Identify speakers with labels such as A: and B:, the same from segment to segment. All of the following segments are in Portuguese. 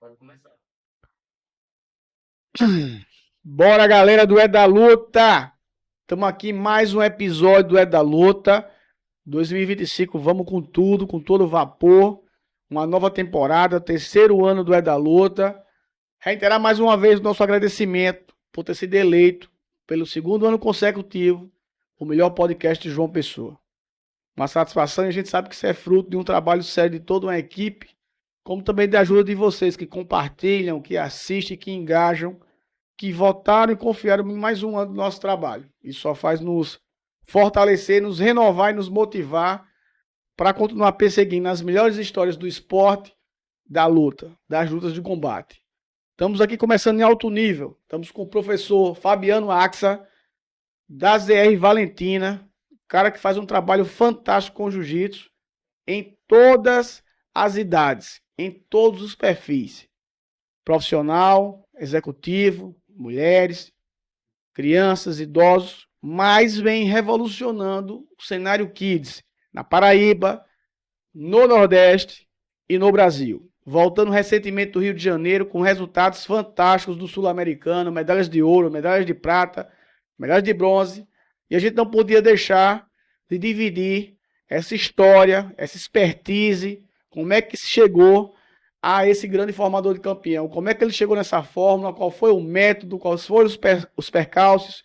A: Pode começar.
B: Bora, galera do É da Luta! Estamos aqui em mais um episódio do É da Luta. 2025, vamos com tudo, com todo vapor. Uma nova temporada, terceiro ano do É da Luta. Reiterar mais uma vez o nosso agradecimento por ter sido eleito pelo segundo ano consecutivo o melhor podcast de João Pessoa. Uma satisfação, e a gente sabe que isso é fruto de um trabalho sério de toda uma equipe, como também da ajuda de vocês que compartilham, que assistem, que engajam, que votaram e confiaram em mais um ano do nosso trabalho. Isso só faz nos fortalecer, nos renovar e nos motivar para continuar perseguindo as melhores histórias do esporte, da luta, das lutas de combate. Estamos aqui começando em alto nível. Estamos com o professor Fabiano Axa, da ZR Valentina, cara que faz um trabalho fantástico com jiu-jitsu em todas as idades, em todos os perfis. Profissional, executivo, mulheres, crianças, idosos, mas vem revolucionando o cenário Kids na Paraíba, no Nordeste e no Brasil. Voltando recentemente do Rio de Janeiro com resultados fantásticos do Sul-Americano, medalhas de ouro, medalhas de prata, medalhas de bronze. E a gente não podia deixar de dividir essa história, essa expertise, como é que se chegou a esse grande formador de campeão, como é que ele chegou nessa fórmula, qual foi o método, quais foram os percalços,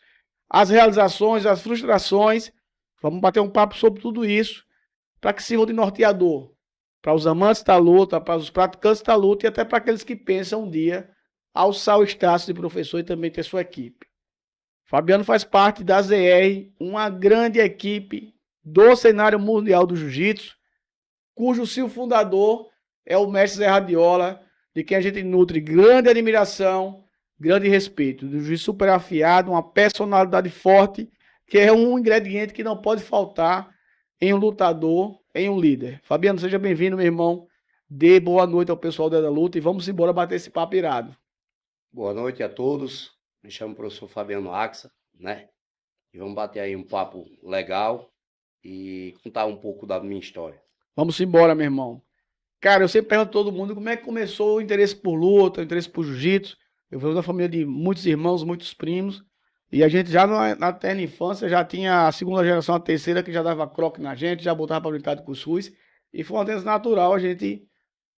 B: as realizações, as frustrações. Vamos bater um papo sobre tudo isso, para que sirva de norteador para os amantes da luta, para os praticantes da luta e até para aqueles que pensam um dia alçar o status de professor e também ter sua equipe. Fabiano faz parte da ZR, uma grande equipe do cenário mundial do jiu-jitsu, cujo seu fundador é o mestre Zé Radiola, de quem a gente nutre grande admiração, grande respeito. Do juiz super afiado, uma personalidade forte, que é um ingrediente que não pode faltar em um lutador, em um líder. Fabiano, seja bem-vindo, meu irmão. Dê boa noite ao pessoal da luta e vamos embora bater esse papo irado.
A: Boa noite a todos. Me chamo professor Fabiano Axa, né? E vamos bater aí um papo legal e contar um pouco da minha história.
B: Vamos embora, meu irmão. Cara, eu sempre pergunto a todo mundo como é que começou o interesse por luta, o interesse por jiu-jitsu. Eu venho da família de muitos irmãos, muitos primos. E a gente já na terna infância já tinha a segunda geração, a terceira, que já dava croque na gente, já botava para brincar de cuscuz. E foi uma tendência natural a gente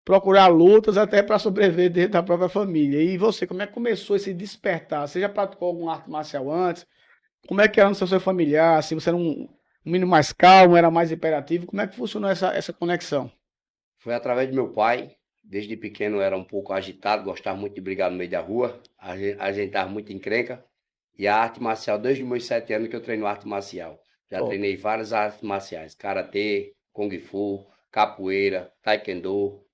B: procurar lutas até para sobreviver dentro da própria família. E você, como é que começou esse despertar? Você já praticou alguma arte marcial antes? Como é que era no seu familiar? Assim, você era um menino mais calmo, era mais hiperativo? Como é que funcionou essa conexão?
A: Foi através do meu pai. Desde pequeno eu era um pouco agitado, gostava muito de brigar no meio da rua, a gente estava muito encrenca. E a arte marcial, desde os meus 7 anos que eu treino arte marcial. Já
B: Top.
A: treinei várias artes marciais, karatê, kung fu, capoeira, taekwondo,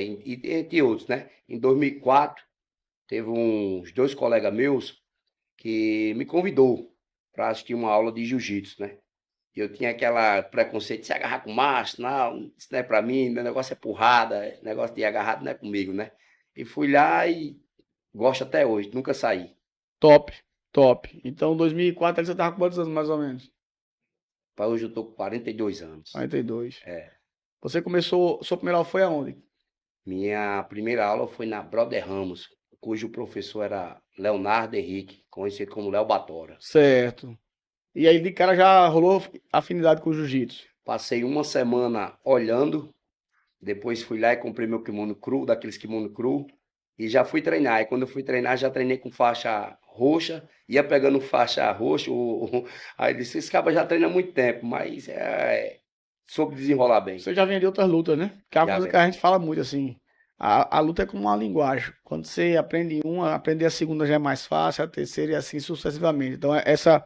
A: entre outros, né? Em 2004, teve uns 2 colegas meus que me convidou para assistir uma aula de jiu-jitsu, né? E eu tinha aquela preconceito de se agarrar com macho, não, isso não é para mim, meu negócio é porrada, negócio de agarrado não é comigo, né? E fui lá e gosto até hoje, nunca saí.
B: Top, top. Então, 2004 você tava com quantos anos, mais ou menos?
A: Para hoje eu tô com 42 anos.
B: 42.
A: É,
B: Você começou, sua primeira aula foi aonde?
A: minha primeira aula foi na Brother Ramos, cujo professor era Leonardo Henrique, conhecido como Léo Batora.
B: Certo. E aí de cara já rolou afinidade com o jiu-jitsu.
A: Passei uma semana olhando, depois fui lá e comprei meu kimono cru, daqueles kimono cru, e já fui treinar. E quando eu fui treinar, já treinei com faixa roxa, ia pegando faixa roxa, aí disse, esse cara já treina há muito tempo, mas soube desenrolar bem.
B: Você já vem de outras lutas, né? Que é uma
A: Já
B: coisa que
A: vem.
B: a gente fala muito assim. A luta é como uma linguagem. Quando você aprende uma, aprender a segunda já é mais fácil, a terceira e assim sucessivamente. Então, essa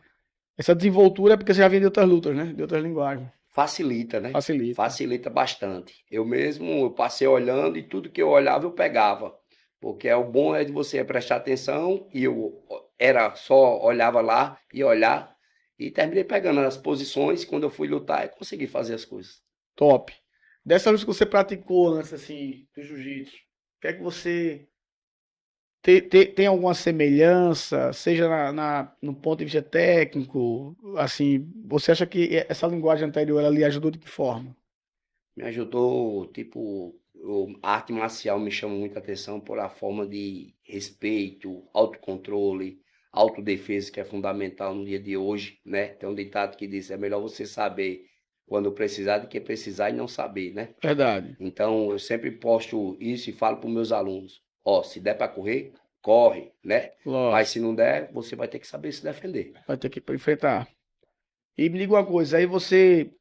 B: desenvoltura é porque você já vem de outras lutas, né? De outras linguagens.
A: Facilita, né?
B: Facilita.
A: Facilita bastante. Eu mesmo, eu passei olhando e tudo que eu olhava eu pegava. Porque o bom é de você prestar atenção e eu era só olhava lá e olhar e terminei pegando as posições. Quando eu fui lutar, eu consegui fazer as coisas.
B: Top. Dessa luta que você praticou antes, assim, do jiu-jitsu, o que é que você tem alguma semelhança, seja no ponto de vista técnico, assim, você acha que essa linguagem anterior ela lhe ajudou de que forma?
A: Me ajudou, tipo, a arte marcial me chama muita atenção por a forma de respeito, autocontrole, autodefesa, que é fundamental no dia de hoje, né? Tem um ditado que diz, é melhor você saber quando precisar do que precisar e não saber, né?
B: Verdade.
A: Então, eu sempre posto isso e falo para os meus alunos, ó, se der para correr, corre, né? Mas
B: Lógico.
A: se não der, você vai ter que saber se defender.
B: Vai ter que enfrentar. E me diga uma coisa, aí você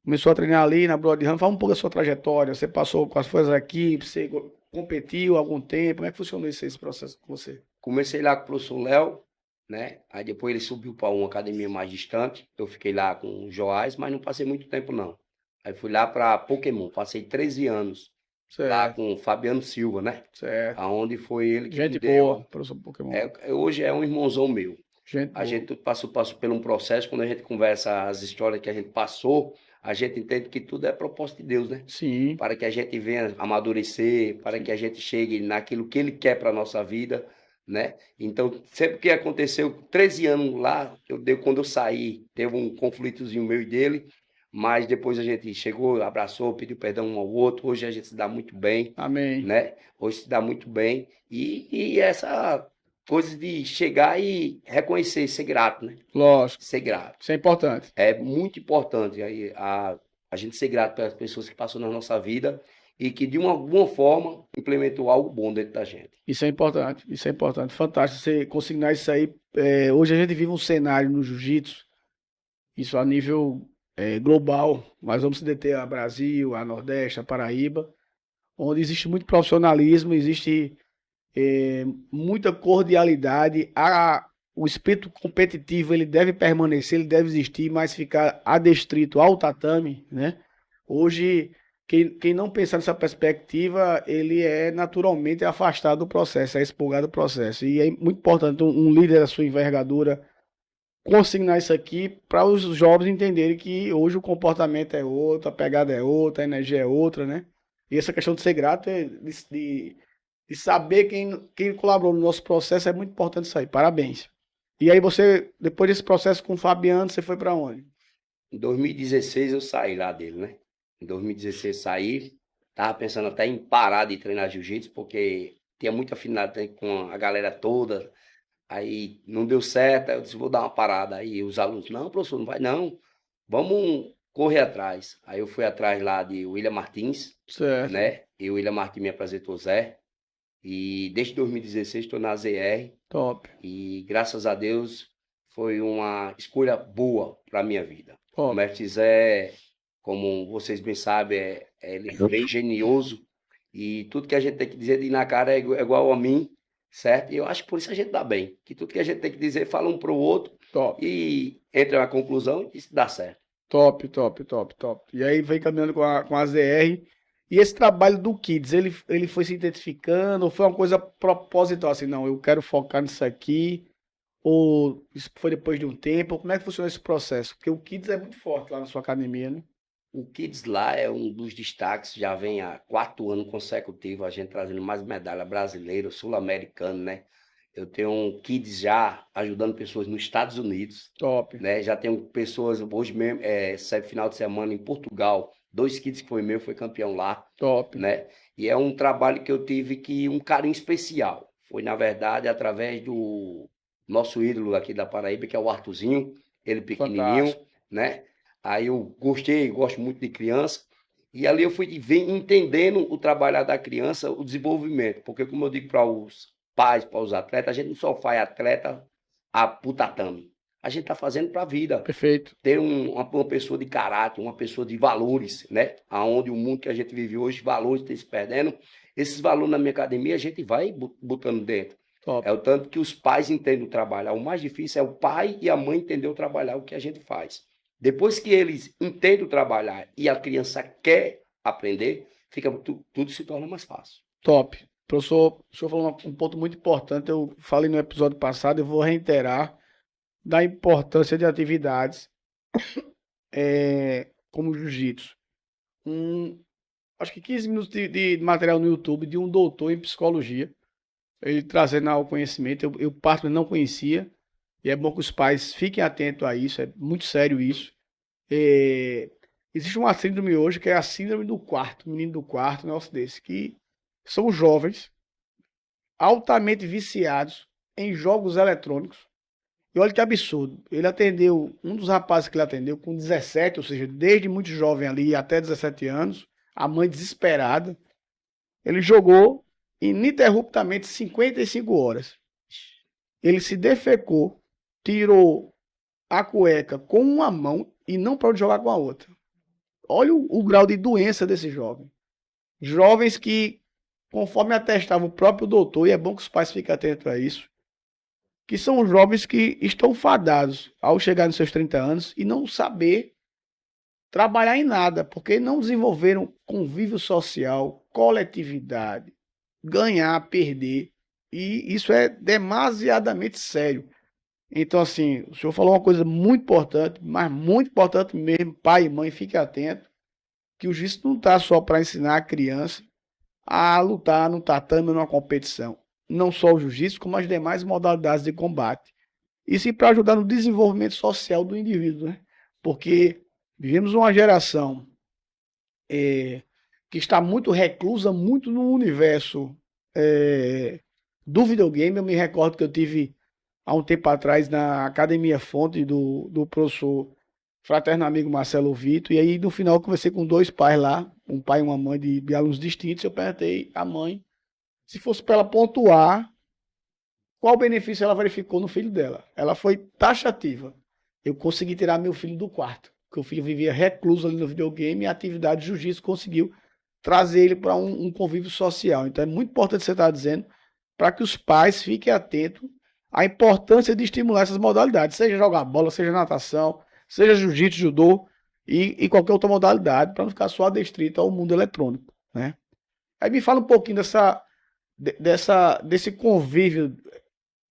B: começou a treinar ali na Broadham, fala um pouco da sua trajetória, você passou com as forças da equipe, você competiu há algum tempo, como é que funcionou esse processo com você?
A: Comecei lá com o professor Léo, né? Aí depois ele subiu para uma academia mais distante. Eu fiquei lá com o Joás, mas não passei muito tempo, não. Aí fui lá para Pokémon, passei 13 anos lá
B: Certo,
A: com o Fabiano Silva, né?
B: certo.
A: Aonde foi ele que me
B: Gente boa,
A: deu.
B: professor Pokémon.
A: Hoje é um irmãozão meu.
B: Gente
A: A
B: boa.
A: gente passou por um processo, quando a gente conversa as histórias que a gente passou, a gente entende que tudo é propósito de Deus, né?
B: Sim,
A: Para que a gente venha amadurecer, para que a gente chegue naquilo que Ele quer para a nossa vida, né? Então, sempre que aconteceu, 13 anos lá, quando eu saí, teve um conflitozinho meu e dele, mas depois a gente chegou, abraçou, pediu perdão um ao outro, hoje a gente se dá muito bem,
B: amém.
A: né? Hoje se dá muito bem, e essa coisa de chegar e reconhecer, ser grato, né?
B: Lógico,
A: Ser grato.
B: isso é importante.
A: É muito importante aí a gente ser grato pelas pessoas que passam na nossa vida e que de alguma forma implementou algo bom dentro da gente.
B: Isso é importante, isso é importante. Fantástico você consignar isso aí. Hoje a gente vive um cenário no jiu-jitsu, isso a nível global, mas vamos se deter a Brasil, a Nordeste, a Paraíba, onde existe muito profissionalismo, existe muita cordialidade, o espírito competitivo ele deve permanecer, ele deve existir, mas ficar adestrito ao tatame, né? Hoje, quem não pensar nessa perspectiva, ele é naturalmente afastado do processo, é expurgado do processo. E é muito importante um líder da sua envergadura consignar isso aqui para os jovens entenderem que hoje o comportamento é outro, a pegada é outra, a energia é outra, né? E essa questão de ser grato, de saber quem colaborou no nosso processo, é muito importante isso aí. Parabéns. E aí você, depois desse processo com o Fabiano, você foi para onde?
A: Em 2016 eu saí lá dele, né? Em 2016 saí, tava pensando até em parar de treinar jiu-jitsu, porque tinha muita afinidade com a galera toda, aí não deu certo, aí eu disse, vou dar uma parada. Aí os alunos, não, professor, não vai não, vamos correr atrás. Aí eu fui atrás lá de William Martins,
B: Certo.
A: né? E o William Martins me apresentou Zé. E desde 2016 estou na ZR
B: Top.
A: e graças a Deus foi uma escolha boa para a minha vida. O
B: Top.
A: mestre Zé, como vocês bem sabem, ele é bem genioso e tudo que a gente tem que dizer de ir na cara é igual a mim, certo? E eu acho que por isso a gente dá bem, que tudo que a gente tem que dizer fala um para o outro
B: Top.
A: e entra na conclusão e isso dá certo.
B: Top, top, top, top. E aí vem caminhando com a ZR. E esse trabalho do Kids, ele foi se identificando, ou foi uma coisa proposital, assim, não, eu quero focar nisso aqui, ou isso foi depois de um tempo, como é que funciona esse processo? Porque o Kids é muito forte lá na sua academia, né?
A: O Kids lá é um dos destaques, já vem há 4 anos consecutivos, a gente trazendo mais medalha brasileira, sul-americana, né? Eu tenho um Kids já ajudando pessoas nos Estados Unidos,
B: Top,
A: né? Já tenho pessoas, hoje mesmo, final de semana em Portugal, 2 Kids que foi meu, foi campeão lá,
B: top,
A: né? E é um trabalho que eu tive um carinho especial. Foi, na verdade, através do nosso ídolo aqui da Paraíba, que é o Artuzinho, ele pequenininho,
B: fantástico,
A: né? Aí eu gostei, gosto muito de criança. E ali eu fui entendendo o trabalhar da criança, o desenvolvimento. Porque, como eu digo para os pais, para os atletas, a gente não só faz atleta pro tatame. A gente está fazendo para a vida.
B: perfeito,
A: Ter uma pessoa de caráter, uma pessoa de valores, né? Aonde o mundo que a gente vive hoje, valores estão se perdendo. Esses valores na minha academia a gente vai botando dentro.
B: top,
A: É o tanto que os pais entendem o trabalhar. O mais difícil é o pai e a mãe entender o trabalhar, o que a gente faz. Depois que eles entendem o trabalhar e a criança quer aprender, tudo se torna mais fácil.
B: top. Professor, o senhor falou um ponto muito importante, eu falei no episódio passado, eu vou reiterar, da importância de atividades como o jiu-jitsu. Acho que 15 minutos de material no YouTube de um doutor em psicologia, ele trazendo ao conhecimento, eu particularmente não conhecia, e é bom que os pais fiquem atentos a isso, é muito sério isso. Existe uma síndrome hoje que é a síndrome do quarto, menino do quarto, um negócio desse, que são jovens altamente viciados em jogos eletrônicos. E olha que absurdo. Ele atendeu, um dos rapazes que ele atendeu com 17, ou seja, desde muito jovem ali até 17 anos, a mãe desesperada, ele jogou ininterruptamente 55 horas. Ele se defecou, tirou a cueca com uma mão e não pode jogar com a outra. Olha o grau de doença desse jovem. Jovens que, conforme atestava o próprio doutor, e é bom que os pais fiquem atentos a isso, que são jovens que estão fadados ao chegar nos seus 30 anos e não saber trabalhar em nada, porque não desenvolveram convívio social, coletividade, ganhar, perder, e isso é demasiadamente sério. Então, assim, o senhor falou uma coisa muito importante, mas muito importante mesmo, pai e mãe, fiquem atentos, que o jiu-jitsu não está só para ensinar a criança a lutar no tatame ou numa competição. Não só o jiu-jitsu, como as demais modalidades de combate. E sim para ajudar no desenvolvimento social do indivíduo, né? Porque vivemos uma geração que está muito reclusa, muito no universo do videogame. Eu me recordo que eu tive há um tempo atrás na Academia Fonte do professor fraterno amigo Marcelo Vito, e aí no final eu conversei com dois pais lá, um pai e uma mãe de alunos distintos. Eu perguntei à mãe se fosse para ela pontuar qual benefício ela verificou no filho dela. Ela foi taxativa. Eu consegui tirar meu filho do quarto, porque o filho vivia recluso ali no videogame, e a atividade de jiu-jitsu conseguiu trazer ele para um convívio social. Então é muito importante você estar dizendo, para que os pais fiquem atentos à importância de estimular essas modalidades, seja jogar bola, seja natação, seja jiu-jitsu, judô e qualquer outra modalidade, para não ficar só adestrito ao mundo eletrônico, né? Aí me fala um pouquinho desse convívio,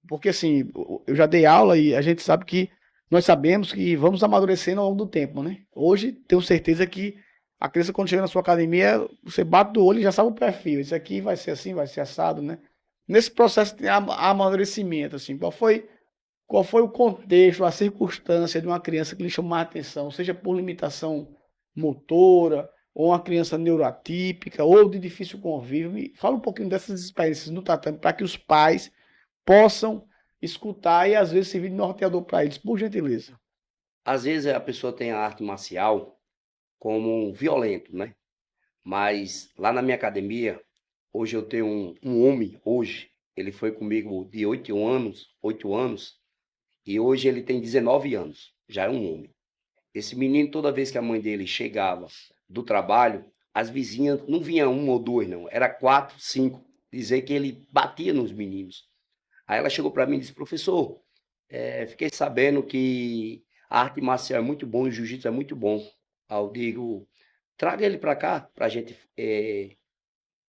B: porque assim, eu já dei aula e a gente sabe que nós sabemos que vamos amadurecendo ao longo do tempo, né? Hoje tenho certeza que a criança, quando chega na sua academia, você bate do olho e já sabe o perfil. Isso aqui vai ser assim, vai ser assado, né? Nesse processo de amadurecimento, assim, qual foi o contexto, a circunstância de uma criança que lhe chamou a atenção, seja por limitação motora, ou uma criança neuroatípica, ou de difícil convívio? Me fala um pouquinho dessas experiências no tatame, para que os pais possam escutar e às vezes servir de norteador para eles, por gentileza.
A: Às vezes a pessoa tem a arte marcial como um violento, né? Mas lá na minha academia, hoje eu tenho um homem, hoje, ele foi comigo de 8 anos, e hoje ele tem 19 anos, já é um homem. Esse menino, toda vez que a mãe dele chegava do trabalho, as vizinhas, não vinha um ou dois, não, era 4, 5, dizer que ele batia nos meninos. Aí ela chegou para mim e disse: professor, fiquei sabendo que a arte marcial é muito bom e o jiu-jitsu é muito bom. Aí eu digo: traga ele para cá, para a gente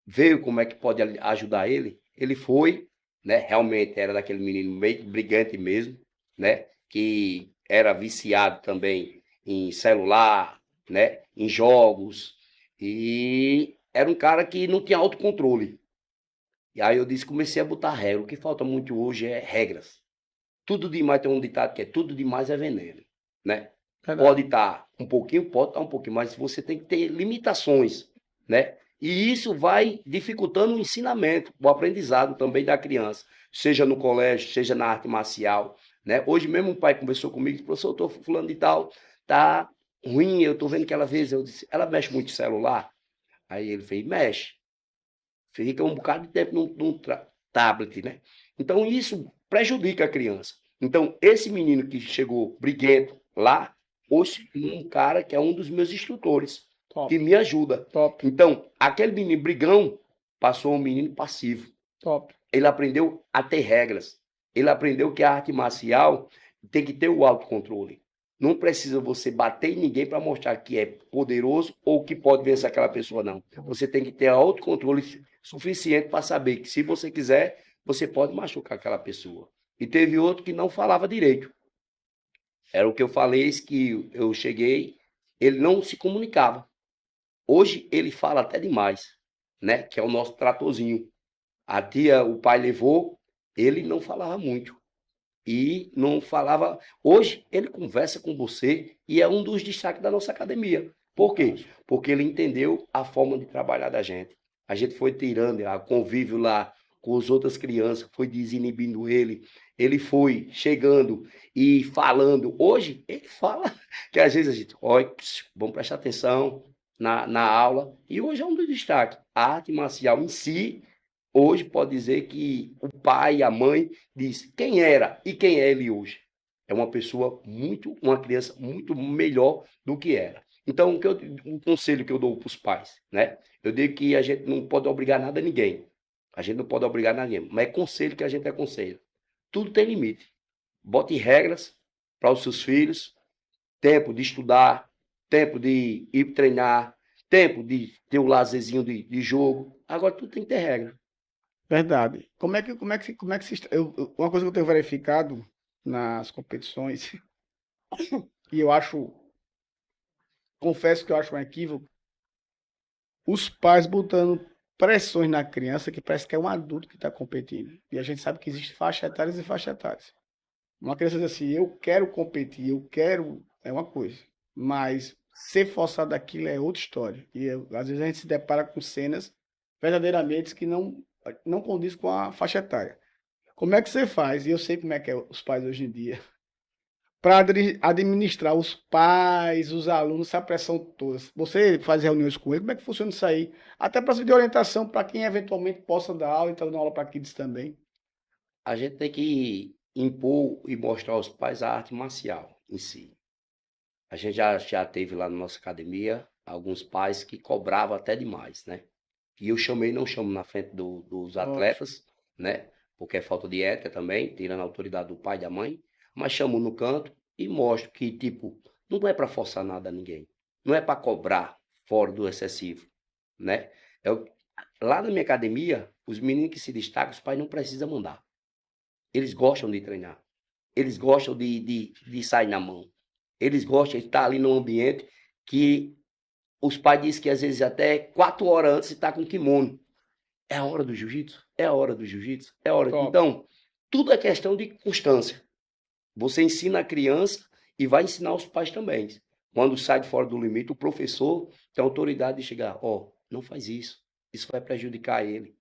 A: ver como é que pode ajudar ele. Ele foi, né? Realmente era daquele menino meio brigante mesmo, né? Que era viciado também em celular, né? Em jogos. E era um cara que não tinha autocontrole. E aí eu disse, comecei a botar regra. O que falta muito hoje é regras. Tudo demais, tem um ditado que é tudo demais é veneno, né?
B: Verdade.
A: Pode estar um pouquinho, pode estar um pouquinho, mas você tem que ter limitações, né? E isso vai dificultando o ensinamento, o aprendizado também da criança, seja no colégio, seja na arte marcial, né? Hoje mesmo um pai conversou comigo e disse: professor, eu estou fulano de tal, tá ruim, eu estou vendo que ela fez. Eu disse: ela mexe muito no celular? Aí ele fez: mexe. Fica um bocado de tempo num tablet, né? Então isso prejudica a criança. Então esse menino que chegou briguento lá, hoje um cara que é um dos meus instrutores,
B: Top,
A: que me ajuda.
B: top,
A: Então aquele menino brigão passou um menino passivo.
B: top.
A: Ele aprendeu a ter regras. Ele aprendeu que a arte marcial tem que ter o autocontrole. Não precisa você bater em ninguém para mostrar que é poderoso ou que pode vencer aquela pessoa, não. Você tem que ter autocontrole suficiente para saber que, se você quiser, você pode machucar aquela pessoa. E teve outro que não falava direito. Era o que eu falei, que eu cheguei, ele não se comunicava. Hoje ele fala até demais, né? Que é o nosso tratorzinho. A tia, o pai levou, ele não falava muito. E não falava. Hoje ele conversa com você e é um dos destaques da nossa academia. Por quê? Porque ele entendeu a forma de trabalhar da gente. A gente foi tirando o convívio lá com as outras crianças, foi desinibindo ele. Ele foi chegando e falando. Hoje, ele fala que às vezes a gente, olha, vamos prestar atenção na aula. E hoje é um dos destaques. A arte marcial em si, hoje pode dizer que o pai e a mãe diz quem era e quem é ele hoje. É uma pessoa uma criança muito melhor do que era. Então, o conselho que eu dou para os pais, né? Eu digo que a gente não pode obrigar nada a ninguém. A gente não pode obrigar a ninguém, mas é conselho que a gente aconselha. Tudo tem limite. Bote regras para os seus filhos, tempo de estudar, tempo de ir treinar, tempo de ter o lazerzinho de jogo. Agora tudo tem que ter regra.
B: Verdade. Uma coisa que eu tenho verificado nas competições, e confesso que eu acho um equívoco, os pais botando pressões na criança que parece que é um adulto que está competindo. E a gente sabe que existe faixa etárias e faixa etárias. Uma criança diz assim, eu quero competir, é uma coisa. Mas ser forçado daquilo é outra história. Às vezes a gente se depara com cenas verdadeiramente que não condiz com a faixa etária. Como é que você faz? E eu sei como é que é os pais hoje em dia. Para administrar os pais, os alunos, essa pressão toda. Você faz reuniões com ele, como é que funciona isso aí? Até para servir de orientação para quem eventualmente possa dar aula e estar dando aula para kids também.
A: A gente tem que impor e mostrar aos pais a arte marcial em si. A gente já teve lá na nossa academia alguns pais que cobravam até demais, né? E eu não chamo na frente dos atletas, né? Porque é falta de ética também, tirando a autoridade do pai e da mãe, mas chamo no canto e mostro que, tipo, não é para forçar nada a ninguém. Não é para cobrar fora do excessivo, né? Lá na minha academia, os meninos que se destacam, os pais não precisam mandar. Eles gostam de treinar. Eles gostam de sair na mão. Eles gostam de estar ali no ambiente que os pais dizem que às vezes até 4 horas antes está com kimono. É a hora do jiu-jitsu? É a hora do jiu-jitsu? É a hora.
B: Top.
A: Então, tudo é questão de constância. Você ensina a criança e vai ensinar os pais também. Quando sai de fora do limite, o professor tem a autoridade de chegar, não faz isso. Isso vai prejudicar ele.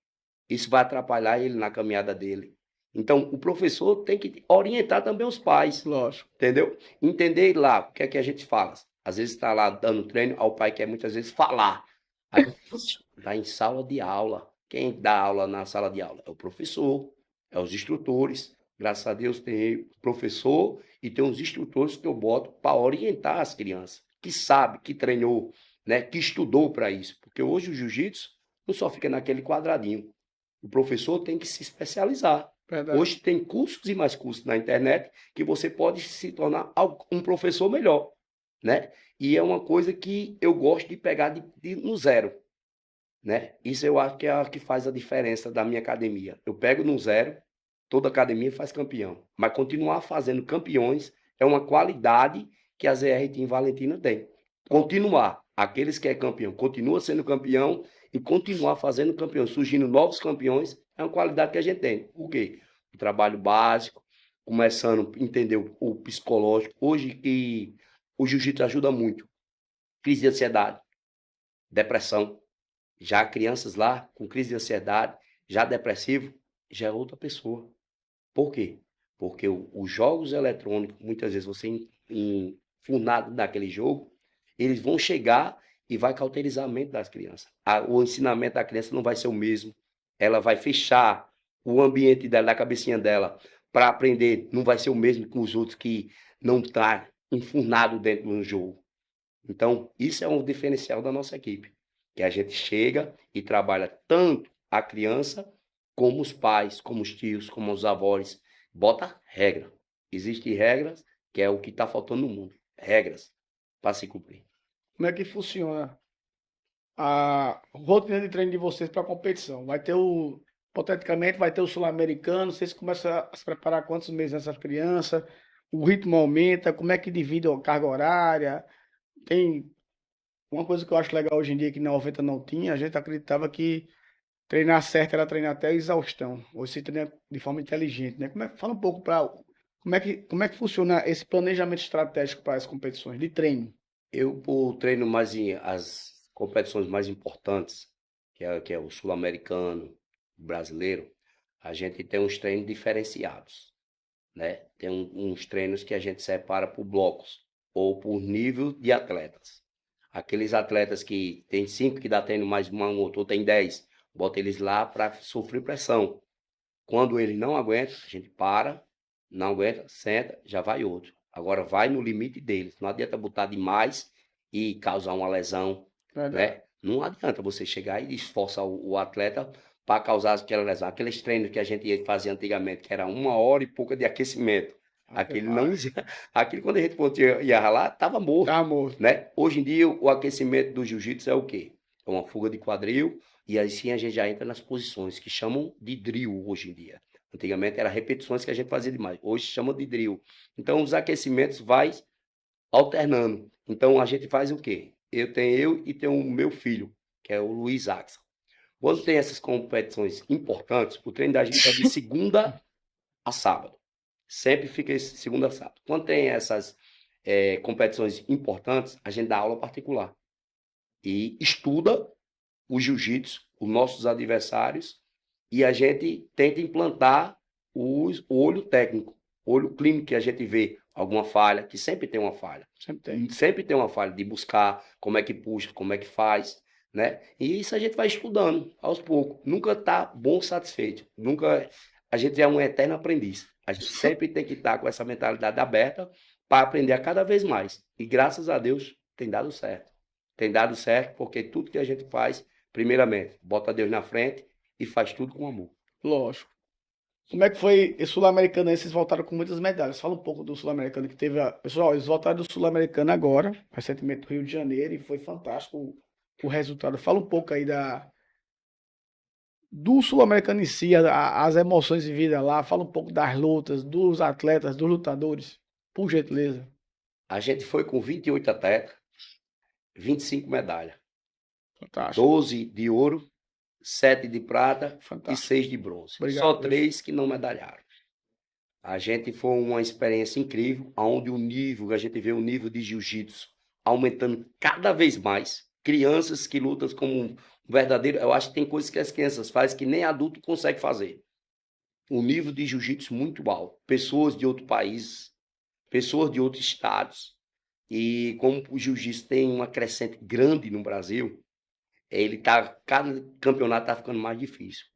A: Isso vai atrapalhar ele na caminhada dele. Então, o professor tem que orientar também os pais.
B: Lógico.
A: Entendeu? Entender lá o que é que a gente fala. Às vezes está lá dando treino, ao pai quer muitas vezes falar. Está em sala de aula. Quem dá aula na sala de aula? É o professor, é os instrutores. Graças a Deus tem professor e tem os instrutores que eu boto para orientar as crianças, que sabe, que treinou, né, que estudou para isso. Porque hoje o jiu-jitsu não só fica naquele quadradinho. O professor tem que se especializar.
B: Verdade.
A: Hoje tem cursos e mais cursos na internet que você pode se tornar um professor melhor, né? E é uma coisa que eu gosto de pegar no zero, né? Isso eu acho que é o que faz a diferença da minha academia. Eu pego no zero, toda academia faz campeão, mas continuar fazendo campeões é uma qualidade que a ZR Team Valentina tem. Continuar, aqueles que é campeão, continua sendo campeão e continuar fazendo campeão, surgindo novos campeões, é uma qualidade que a gente tem. O quê? O trabalho básico, começando a entender o psicológico. Hoje que o jiu-jitsu ajuda muito. Crise de ansiedade, depressão. Já crianças lá com crise de ansiedade, já depressivo, já é outra pessoa. Por quê? Porque os jogos eletrônicos, muitas vezes você enfurnado naquele jogo, eles vão chegar e vai cauterizar a mente das crianças. O ensinamento da criança não vai ser o mesmo. Ela vai fechar o ambiente dela, da cabecinha dela, para aprender. Não vai ser o mesmo que os outros que não estão enfurnados dentro do jogo. Então, isso é um diferencial da nossa equipe. Que a gente chega e trabalha tanto a criança, como os pais, como os tios, como os avós. Bota regra. Existem regras, que é o que está faltando no mundo. Regras para se cumprir.
B: Como é que funciona a rotina de treino de vocês para a competição? Hipoteticamente, vai ter o sul-americano, vocês começam a se preparar quantos meses essas crianças? O ritmo aumenta, como é que divide a carga horária? Tem uma coisa que eu acho legal hoje em dia que na 90 não tinha, a gente acreditava que treinar certo era treinar até a exaustão. Hoje se treina de forma inteligente, né? Fala um pouco para como é que funciona esse planejamento estratégico para as competições de treino?
A: Eu, por treino mais as competições mais importantes, que é o sul-americano, o brasileiro, a gente tem uns treinos diferenciados, né? Tem uns treinos que a gente separa por blocos ou por nível de atletas. Aqueles atletas que tem 5 que dá treino mais um outro tem 10, bota eles lá para sofrer pressão. Quando ele não aguenta, a gente para, não aguenta, senta, já vai outro. Agora vai no limite deles. Não adianta botar demais e causar uma lesão,
B: Verdade.
A: né? Não adianta você chegar e esforçar o atleta para causar aquela lesão. Aqueles treinos que a gente fazia antigamente, que era 1 hora e pouca de aquecimento.
B: Ave
A: Aquele não,
B: Maria.
A: aquele quando a gente ia ralar, estava morto,
B: Tá, amor.
A: né? Hoje em dia o aquecimento do jiu-jitsu é o quê? É uma fuga de quadril e assim a gente já entra nas posições que chamam de drill hoje em dia. Antigamente era repetições que a gente fazia demais. Hoje chama de drill. Então os aquecimentos vai alternando. Então a gente faz o quê? Eu e tenho o meu filho, que é o Luiz Axel. Quando tem essas competições importantes, o treino da gente é de segunda a sábado. Sempre fica esse segunda a sábado. Quando tem essas competições importantes, a gente dá aula particular e estuda o jiu-jitsu, os nossos adversários, e a gente tenta implantar o olho técnico, olho clínico, que a gente vê alguma falha, que sempre tem uma falha.
B: Sempre tem.
A: Sempre tem uma falha de buscar como é que puxa, como é que faz, né? E isso a gente vai estudando aos poucos. Nunca tá bom satisfeito. Nunca. A gente é um eterno aprendiz. A gente sempre tem que estar com essa mentalidade aberta para aprender a cada vez mais. E graças a Deus tem dado certo. Tem dado certo porque tudo que a gente faz, primeiramente, bota Deus na frente e faz tudo com amor.
B: Lógico. Como é que foi o Sul-Americano aí? Vocês voltaram com muitas medalhas. Fala um pouco do Sul-Americano que teve. Pessoal, eles voltaram do Sul-Americano agora, recentemente do Rio de Janeiro, e foi fantástico o resultado. Fala um pouco aí do Sul-Americano em si, as emoções vividas lá. Fala um pouco das lutas, dos atletas, dos lutadores. Por gentileza.
A: A gente foi com 28 atletas, 25 medalhas.
B: Fantástico.
A: 12 de ouro, 7 de prata e
B: Fantástico.
A: 6 de bronze.
B: Obrigado
A: Só
B: por isso.
A: 3 que não medalharam. A gente foi uma experiência incrível, onde a gente vê o nível de jiu-jitsu aumentando cada vez mais. Crianças que lutam como um verdadeiro. Eu acho que tem coisas que as crianças fazem que nem adulto consegue fazer. O nível de jiu-jitsu muito alto. Pessoas de outro país, pessoas de outros estados. E como o jiu-jitsu tem uma crescente grande no Brasil, cada campeonato está ficando mais difícil.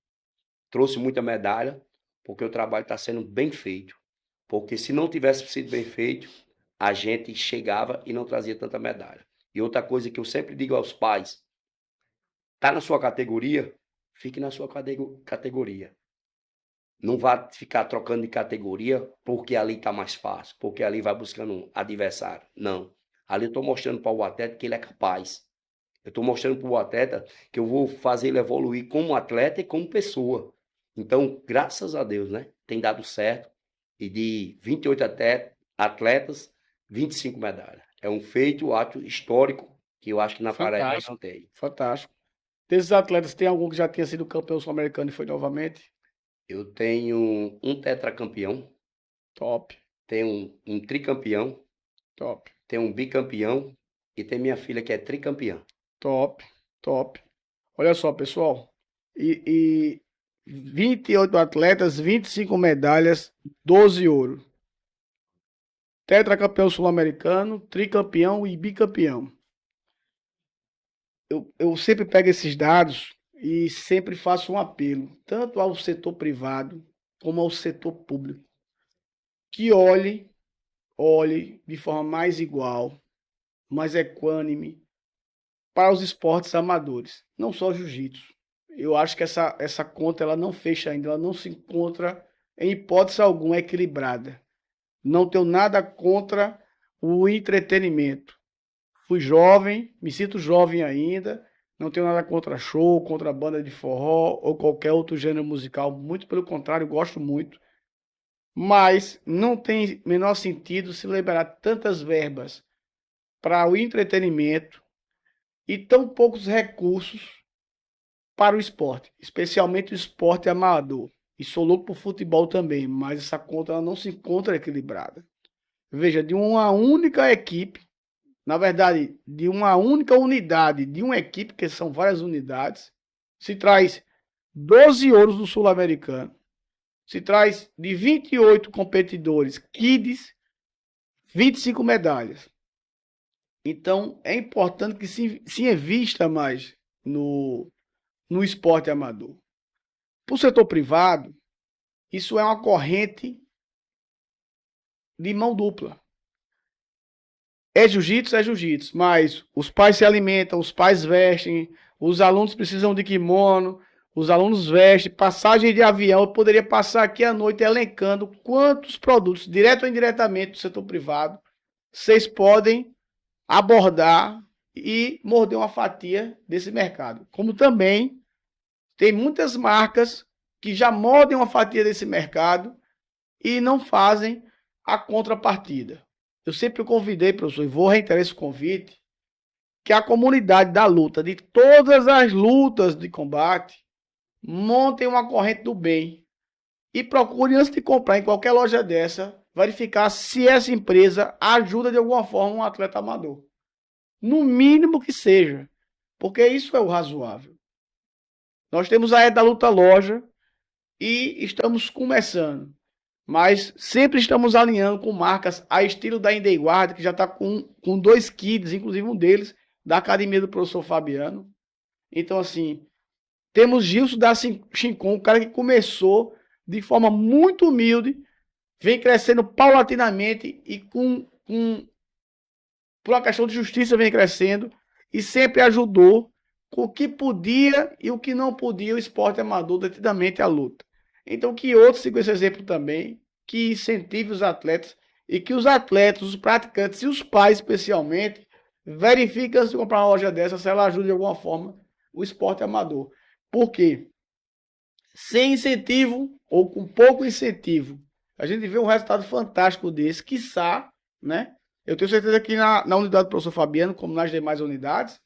A: Trouxe muita medalha, porque o trabalho está sendo bem feito. Porque se não tivesse sido bem feito, a gente chegava e não trazia tanta medalha. E outra coisa que eu sempre digo aos pais, tá na sua categoria, fique na sua categoria. Não vá ficar trocando de categoria porque ali está mais fácil, porque ali vai buscando um adversário. Não. Ali eu estou mostrando para o atleta que ele é capaz. Eu estou mostrando para o atleta que eu vou fazer ele evoluir como atleta e como pessoa. Então, graças a Deus, né? Tem dado certo. E de 28 atletas, 25 medalhas. É um feito, ato histórico, que eu acho que na Paraíba não
B: Fantástico.
A: tem.
B: Fantástico. Desses atletas, tem algum que já tinha sido campeão sul-americano e foi novamente?
A: Eu tenho um tetracampeão,
B: Top,
A: tenho um tricampeão,
B: top,
A: tenho um bicampeão e tem minha filha que é tricampeã.
B: top, top. Olha só, pessoal. E 28 atletas, 25 medalhas, 12 ouro. Tetracampeão sul-americano, tricampeão e bicampeão. Eu sempre pego esses dados e sempre faço um apelo, tanto ao setor privado como ao setor público, que olhe de forma mais igual, mais equânime para os esportes amadores, não só o jiu-jitsu. Eu acho que essa conta ela não fecha ainda, ela não se encontra em hipótese alguma equilibrada. Não tenho nada contra o entretenimento. Fui jovem, me sinto jovem ainda, não tenho nada contra show, contra banda de forró ou qualquer outro gênero musical, muito pelo contrário, gosto muito. Mas não tem menor sentido se liberar tantas verbas para o entretenimento e tão poucos recursos para o esporte, especialmente o esporte amador. E sou louco por futebol também, mas essa conta ela não se encontra equilibrada. Veja, de uma única equipe, na verdade, de uma única unidade, de uma equipe, que são várias unidades, se traz 12 ouros do Sul-Americano, se traz de 28 competidores, kids, 25 medalhas. Então, é importante que se invista mais no esporte amador. Para o setor privado, isso é uma corrente de mão dupla. É jiu-jitsu, mas os pais se alimentam, os pais vestem, os alunos precisam de kimono, os alunos vestem, passagem de avião. Eu poderia passar aqui à noite elencando quantos produtos, direto ou indiretamente, do setor privado, vocês podem abordar e morder uma fatia desse mercado. Como também tem muitas marcas que já mordem uma fatia desse mercado e não fazem a contrapartida. Eu sempre convidei, professor, e vou reiterar esse convite, que a comunidade da luta, de todas as lutas de combate, montem uma corrente do bem e procure, antes de comprar em qualquer loja dessa, verificar se essa empresa ajuda de alguma forma um atleta amador. No mínimo que seja, porque isso é o razoável. Nós temos a É da Luta Loja e estamos começando. Mas sempre estamos alinhando com marcas a estilo da Indeiguard, que já está com 2 kids, inclusive um deles, da academia do professor Fabiano. Então, assim, temos Gilson da Shinkon, um cara que começou de forma muito humilde, vem crescendo paulatinamente e por uma questão de justiça vem crescendo e sempre ajudou com o que podia e o que não podia o esporte amador, detidamente a luta. Então, que outros sigam esse exemplo também, que incentive os atletas e que os atletas, os praticantes e os pais, especialmente, verifiquem antes de comprar uma loja dessa se ela ajuda de alguma forma o esporte amador. Por quê? Sem incentivo ou com pouco incentivo, a gente vê um resultado fantástico desse, quiçá, né? Eu tenho certeza que na unidade do professor Fabiano, como nas demais unidades,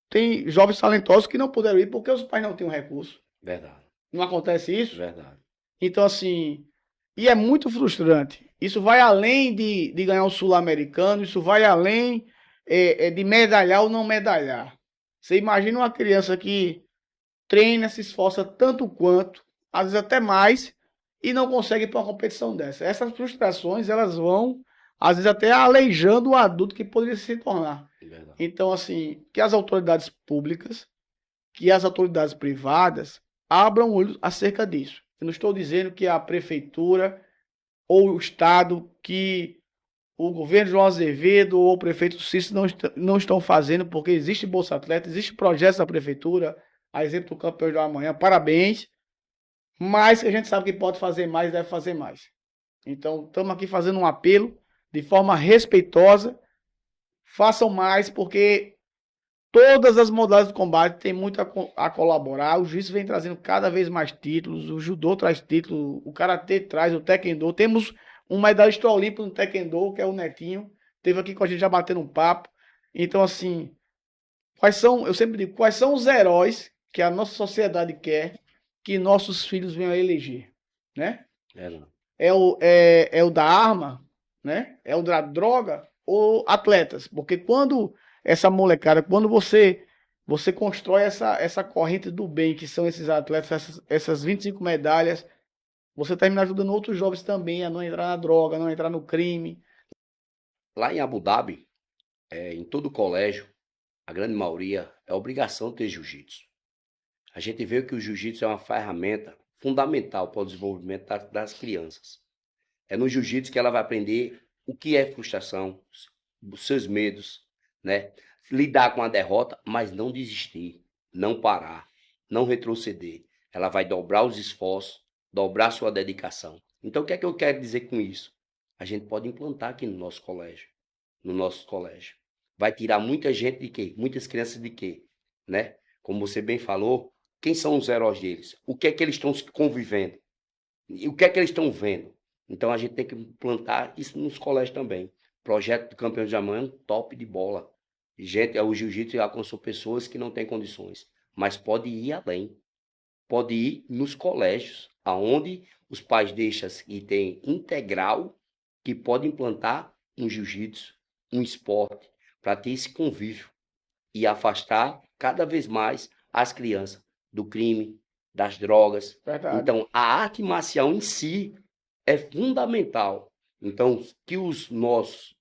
B: tem jovens talentosos que não puderam ir porque os pais não tinham recurso.
A: Verdade.
B: Não acontece isso?
A: Verdade.
B: Então, assim, e é muito frustrante. Isso vai além de ganhar o Sul-Americano, isso vai além de medalhar ou não medalhar. Você imagina uma criança que treina, se esforça tanto quanto, às vezes até mais, e não consegue ir para uma competição dessa. Essas frustrações, elas vão, às vezes, até aleijando o adulto que poderia se tornar.
A: Verdade.
B: Então, assim, que as autoridades públicas, que as autoridades privadas abram olhos acerca disso. Eu não estou dizendo que a prefeitura ou o estado, que o governo João Azevedo ou o prefeito Cícero não estão fazendo, porque existe Bolsa Atleta, existe projetos da prefeitura, a exemplo do Campeão da Manhã, parabéns, mas a gente sabe que pode fazer mais e deve fazer mais. Então, estamos aqui fazendo um apelo de forma respeitosa, façam mais, porque todas as modalidades de combate têm muito a colaborar. O jiu-jitsu vem trazendo cada vez mais títulos, o judô traz títulos, o karatê traz, o taekwondo. Temos um medalhista olímpico no taekwondo, que é o Netinho, esteve aqui com a gente já batendo um papo. Então, assim, eu sempre digo, quais são os heróis que a nossa sociedade quer que nossos filhos venham a eleger, né? É o da arma, né? É o da droga ou atletas? Porque quando essa molecada, quando você constrói essa corrente do bem, que são esses atletas, essas 25 medalhas, você termina ajudando outros jovens também a não entrar na droga, a não entrar no crime.
A: Lá em Abu Dhabi, em todo colégio, a grande maioria é obrigação ter jiu-jitsu. A gente vê que o jiu-jitsu é uma ferramenta fundamental para o desenvolvimento das crianças. É no jiu-jitsu que ela vai aprender o que é frustração, os seus medos, né? Lidar com a derrota, mas não desistir, não parar, não retroceder. Ela vai dobrar os esforços, dobrar sua dedicação. Então, o que é que eu quero dizer com isso? A gente pode implantar aqui no nosso colégio. Vai tirar muita gente de quê? Muitas crianças de quê? Né? Como você bem falou, quem são os heróis deles? O que é que eles estão convivendo? E o que é que eles estão vendo? Então, a gente tem que implantar isso nos colégios também. Projeto do Campeão de Amanhã, top de bola. Gente, o jiu-jitsu alcançou pessoas que não têm condições, mas pode ir além. Pode ir nos colégios, aonde os pais deixam e tem integral, que pode implantar um jiu-jitsu, um esporte, para ter esse convívio e afastar cada vez mais as crianças do crime, das drogas.
B: Verdade.
A: Então, a arte marcial em si é fundamental. Então, que os nossos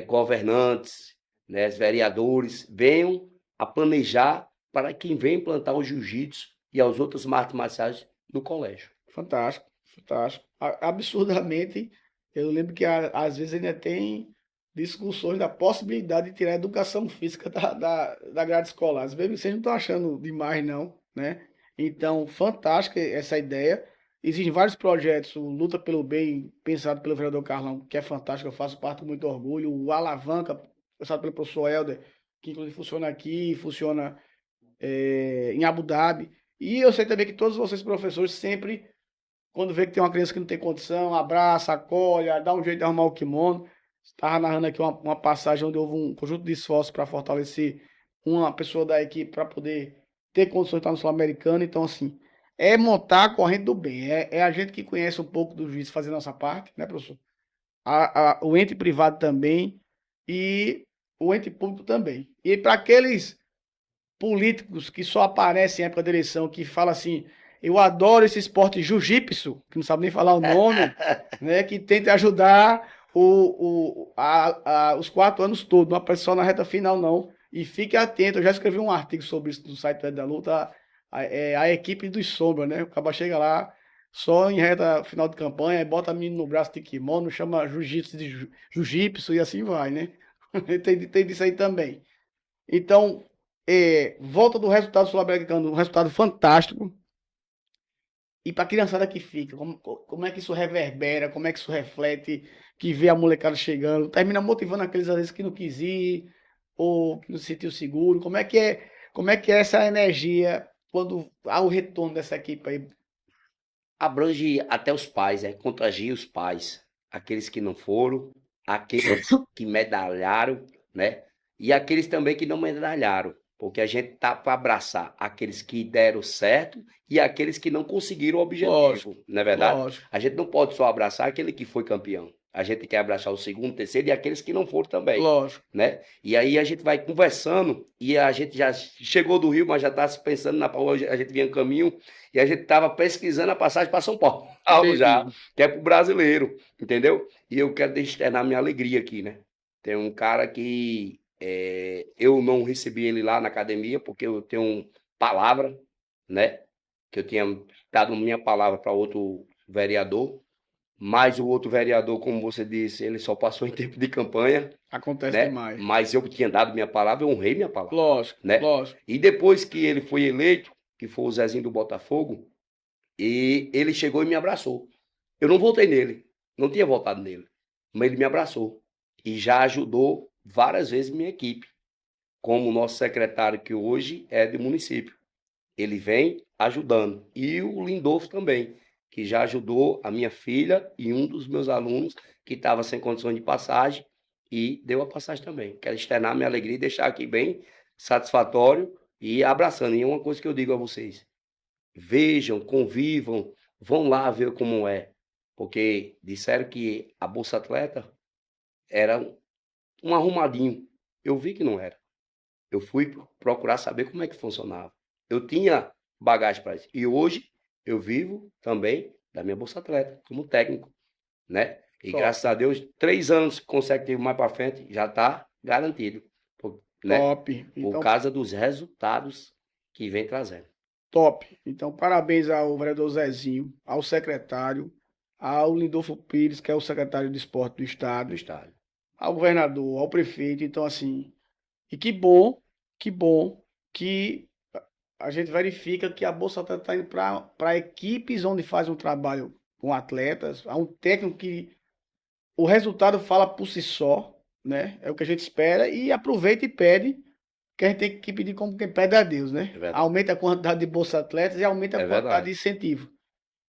A: governantes, né, os vereadores, venham a planejar para quem vem implantar o jiu-jitsu e as outras artes marciais no colégio.
B: Fantástico, fantástico. Absurdamente, eu lembro que às vezes ainda tem discussões da possibilidade de tirar a educação física da grade escolar. Às vezes vocês não estão achando demais, não, né? Então, fantástica essa ideia. Existem vários projetos, o Luta pelo Bem, pensado pelo vereador Carlão, que é fantástico, eu faço parte com muito orgulho. O Alavanca, pensado pelo professor Helder, que inclusive funciona aqui, funciona em Abu Dhabi. E eu sei também que todos vocês, professores, sempre, quando vê que tem uma criança que não tem condição, abraça, acolhe, dá um jeito de arrumar o kimono. Estava narrando aqui uma passagem onde houve um conjunto de esforços para fortalecer uma pessoa da equipe para poder ter condições de estar no Sul-Americano. Então, assim, é montar a corrente do bem. É a gente que conhece um pouco do juiz fazer nossa parte, né, professor? O ente privado também e o ente público também. E para aqueles políticos que só aparecem em época de eleição, que fala assim, eu adoro esse esporte jiu-jitsu, que não sabe nem falar o nome, né, que tenta ajudar os 4 anos todos, não aparece só na reta final, não. E fique atento, eu já escrevi um artigo sobre isso no site da Luta, a equipe dos sombras, né? O cara chega lá, só em reta final de campanha, bota a menina no braço de kimono, chama jiu-jitsu de jiu-jitsu e assim vai, né? Tem disso aí também. Então, volta do resultado sul-americano, um resultado fantástico. E para a criançada que fica, como é que isso reverbera, como é que isso reflete, que vê a molecada chegando, termina motivando aqueles às vezes que não quis ir, ou que não se sentiu seguro. Como é que é essa energia quando há o retorno dessa equipe aí?
A: Abrange até os pais, contagia os pais, aqueles que não foram, aqueles que medalharam, né? E aqueles também que não medalharam, porque a gente tá para abraçar aqueles que deram certo e aqueles que não conseguiram o objetivo,
B: Lógico,
A: não é verdade?
B: lógico.
A: A gente não pode só abraçar aquele que foi campeão. A gente quer abraçar o segundo, terceiro e aqueles que não foram também,
B: Lógico.
A: né? E aí a gente vai conversando e a gente já chegou do Rio, mas já está se pensando na hoje a gente vinha caminho e a gente estava pesquisando a passagem para São Paulo, já, que é para o brasileiro, entendeu? E eu quero externar minha alegria aqui, né? Tem um cara que eu não recebi ele lá na academia porque eu tenho palavra, né? Que eu tinha dado minha palavra para outro vereador, mas o outro vereador, como você disse, ele só passou em tempo de campanha.
B: Acontece
A: Né?
B: demais.
A: Mas eu tinha dado minha palavra, eu honrei minha palavra.
B: Lógico,
A: né?
B: lógico.
A: E depois que ele foi eleito, que foi o Zezinho do Botafogo, e ele chegou e me abraçou. Eu não votei nele, não tinha votado nele, mas ele me abraçou e já ajudou várias vezes minha equipe, como o nosso secretário que hoje é do município. Ele vem ajudando. E o Lindolfo também, que já ajudou a minha filha e um dos meus alunos que estava sem condições de passagem e deu a passagem também. Quero externar minha alegria e deixar aqui bem satisfatório e abraçando. E uma coisa que eu digo a vocês: vejam, convivam, vão lá ver como é. Porque disseram que a Bolsa Atleta era um arrumadinho. Eu vi que não era. Eu fui procurar saber como é que funcionava. Eu tinha bagagem para isso. E hoje eu vivo também da minha Bolsa Atleta, como técnico, né? E
B: Top.
A: graças a Deus, 3 anos consecutivos mais para frente, já está garantido, né?
B: Top.
A: Por
B: Então,
A: causa dos resultados que vem trazendo.
B: top. Então, parabéns ao vereador Zezinho, ao secretário, ao Lindolfo Pires, que é o secretário de esporte do estado,
A: Do estádio.
B: ao governador, ao prefeito. Então, assim, e que bom que a gente verifica que a Bolsa Atleta está indo para equipes onde faz um trabalho com atletas, há um técnico que o resultado fala por si só, né? É o que a gente espera e aproveita e pede, que a gente tem que pedir como quem pede a Deus, né? Aumenta a quantidade de Bolsa Atletas e aumenta a quantidade de incentivo.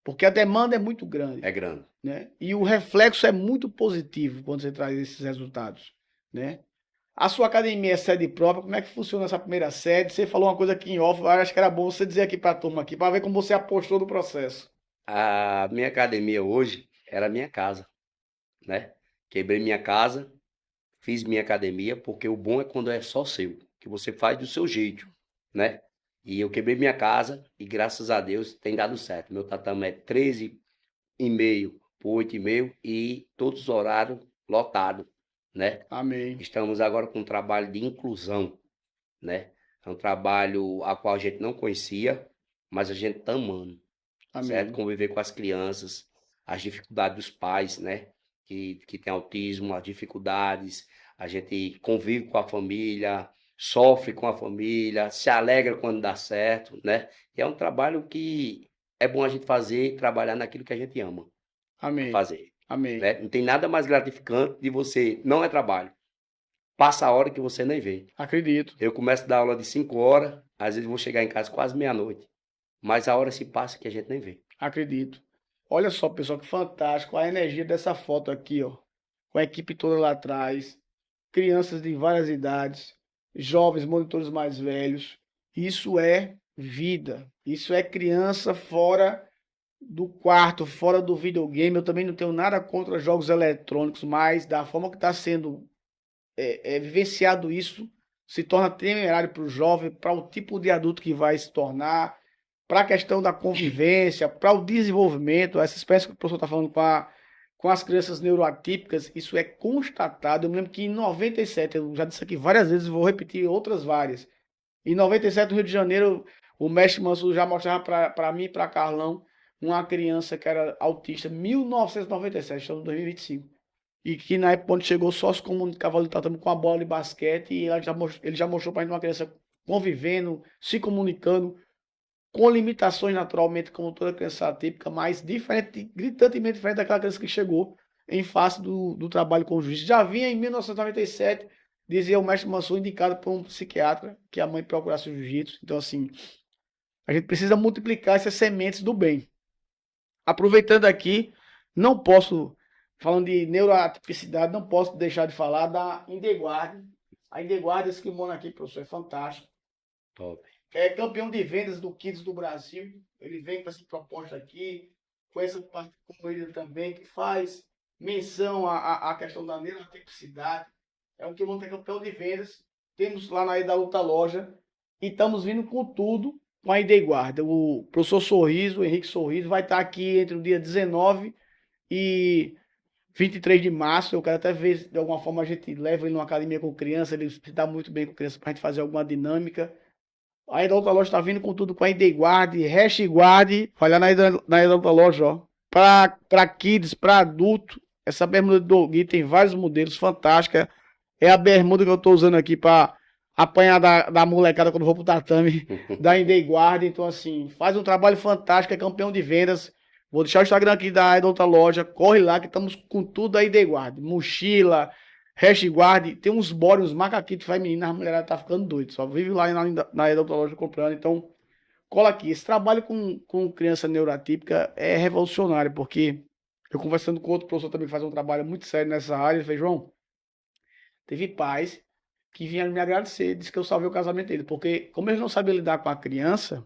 B: Porque a demanda é muito grande.
A: É grande.
B: Né? E o reflexo é muito positivo quando você traz esses resultados, né? A sua academia é sede própria, como é que funciona essa primeira sede? Você falou uma coisa aqui em off, eu acho que era bom você dizer aqui para a turma aqui, para ver como você apostou no processo.
A: A minha academia hoje era a minha casa, né? Quebrei minha casa, fiz minha academia, porque o bom é quando é só seu, que você faz do seu jeito, né? E eu quebrei minha casa e graças a Deus tem dado certo. Meu tatame é 13,5 por 8,5 e todos os horários lotados, né?
B: Amém.
A: Estamos agora com um trabalho de inclusão, né? É um trabalho a qual a gente não conhecia, mas a gente está amando, certo?
B: Amém.
A: Conviver com as crianças, as dificuldades dos pais, né? Que tem autismo, as dificuldades, a gente convive com a família, sofre com a família, se alegra quando dá certo, né? E é um trabalho que é bom a gente fazer e trabalhar naquilo que a gente ama
B: Amém.
A: fazer,
B: Amém.
A: né? Não tem nada mais gratificante de você, não é trabalho, passa a hora que você nem vê.
B: Acredito.
A: Eu começo a dar aula de 5 horas, às vezes vou chegar em casa quase meia-noite, mas a hora se passa que a gente nem vê.
B: Acredito. Olha só, pessoal, que fantástico a energia dessa foto aqui, ó. Com a equipe toda lá atrás, crianças de várias idades, jovens, monitores mais velhos. Isso é vida. Isso é criança fora do quarto, fora do videogame. Eu também não tenho nada contra jogos eletrônicos, mas da forma que está sendo vivenciado isso, se torna temerário para o jovem, para o tipo de adulto que vai se tornar, para a questão da convivência, para o desenvolvimento. Essa espécie que o professor está falando com as crianças neuroatípicas, isso é constatado. Eu me lembro que em 97, eu já disse aqui várias vezes, vou repetir outras várias. Em 97, no Rio de Janeiro, o mestre Manso já mostrava para mim e para Carlão uma criança que era autista, 1997, estamos em 2025. E que na época, quando chegou, só se comunicava ali, tratando com a bola de basquete, e ele já mostrou para gente uma criança convivendo, se comunicando, com limitações naturalmente, como toda criança atípica, mas diferente, gritantemente diferente daquela criança que chegou em face do trabalho com o juiz. Já vinha em 1997, dizia o mestre Mansur, indicado por um psiquiatra, que a mãe procurasse o jiu-jitsu. Então, assim, a gente precisa multiplicar essas sementes do bem. Aproveitando aqui, não posso, falando de neuroatipicidade, não posso deixar de falar da Indeguard. A Indeguard, esse kimono aqui, professor, é fantástico.
A: Top.
B: É campeão de vendas do Kids do Brasil. Ele vem com essa proposta aqui, com essa parte com ele também, que faz menção à questão da neuroatipicidade. É um kimono que é campeão de vendas. Temos lá na da Luta Loja. E estamos vindo com tudo com a ID Guarda. O professor Sorriso, o Henrique Sorriso, vai estar aqui entre o dia 19 e 23 de março. Eu quero até ver, de alguma forma, a gente leva ele numa academia com criança. Ele se dá muito bem com criança para a gente fazer alguma dinâmica. Aí da outra loja está vindo com tudo com a ID Guard, Hash Guard, vai lá na outra loja, ó. Para kids, para adulto, essa bermuda do Dogui tem vários modelos, fantástica. É a bermuda que eu estou usando aqui para apanhar da molecada quando vou pro tatame, da ID Guard. Então, assim, faz um trabalho fantástico, é campeão de vendas. Vou deixar o Instagram aqui da outra loja, corre lá que estamos com tudo da ID Guard, mochila, Hashguard, tem uns body, uns macaquitos femininos, a mulherada tá ficando doida. Só vive lá na outra loja comprando. Então, cola aqui. Esse trabalho com criança neuroatípica é revolucionário, porque eu conversando com outro professor também que faz um trabalho muito sério nessa área, ele falou, João, teve pais que vieram me agradecer, disse que eu salvei o casamento dele, porque como eles não sabiam lidar com a criança,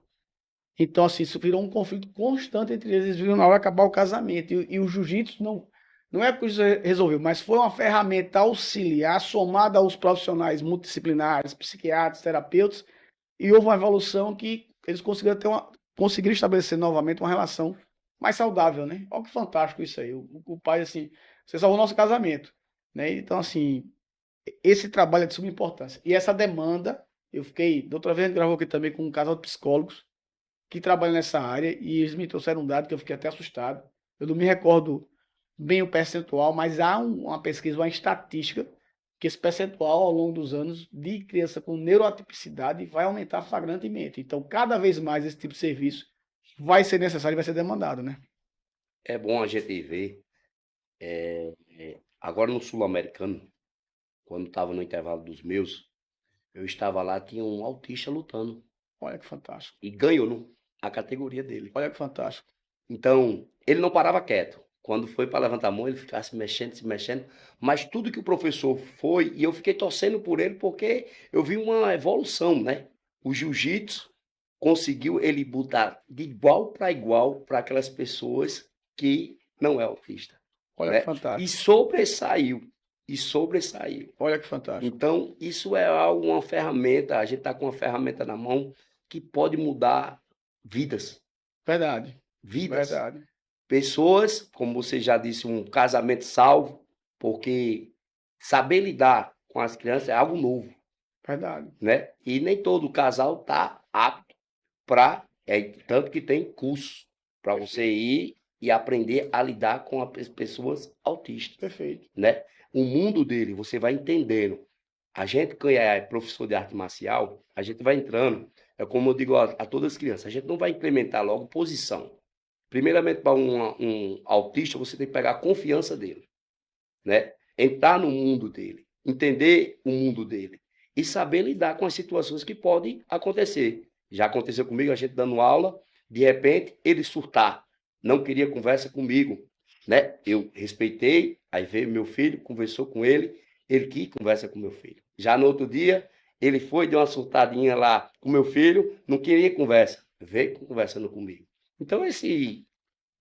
B: então assim, isso virou um conflito constante entre eles, eles viram na hora acabar o casamento. E o jiu-jitsu não é que isso resolveu, mas foi uma ferramenta auxiliar somada aos profissionais multidisciplinares, psiquiatras, terapeutas, e houve uma evolução que eles conseguiram estabelecer novamente uma relação mais saudável, né? Olha que fantástico isso aí. O pai, assim, você salvou o nosso casamento, né? Então, assim, esse trabalho é de suma importância. E essa demanda, da outra vez a gente gravou aqui também com um casal de psicólogos que trabalham nessa área, e eles me trouxeram um dado que eu fiquei até assustado. Eu não me recordo bem o percentual, mas há uma pesquisa, uma estatística, que esse percentual ao longo dos anos de criança com neuroatipicidade vai aumentar flagrantemente. Então, cada vez mais esse tipo de serviço vai ser necessário e vai ser demandado, né?
A: É bom a gente ver, agora no Sul-Americano, quando estava no intervalo dos meus, eu estava lá, tinha um autista lutando.
B: Olha que fantástico.
A: E ganhou a categoria dele.
B: Olha que fantástico.
A: Então, ele não parava quieto. Quando foi para levantar a mão, ele ficava se mexendo. Mas tudo que o professor foi, e eu fiquei torcendo por ele, porque eu vi uma evolução, né? O jiu-jitsu conseguiu ele botar de igual para aquelas pessoas que não é autista.
B: Olha
A: Né?
B: que fantástico.
A: E sobressaiu. e sobressaiu.
B: Olha que fantástico.
A: Então, isso é uma ferramenta, a gente está com uma ferramenta na mão que pode mudar vidas.
B: Verdade.
A: Vidas.
B: Verdade.
A: Pessoas, como você já disse, um casamento salvo, porque saber lidar com as crianças é algo novo,
B: Verdade.
A: né? E nem todo casal está apto para, tanto que tem curso para você ir e aprender a lidar com as pessoas autistas,
B: Perfeito.
A: né? O mundo dele, você vai entendendo. A gente que é professor de arte marcial, a gente vai entrando, é como eu digo a todas as crianças, a gente não vai implementar logo posição. Primeiramente, para um autista, você tem que pegar a confiança dele, né? Entrar no mundo dele, entender o mundo dele e saber lidar com as situações que podem acontecer. Já aconteceu comigo, a gente dando aula, de repente ele surtar, não queria conversa comigo, né? Eu respeitei, aí veio meu filho, conversou com ele quis conversa com meu filho. Já no outro dia, ele foi, deu uma surtadinha lá com meu filho, não queria conversa, veio conversando comigo. Então, esse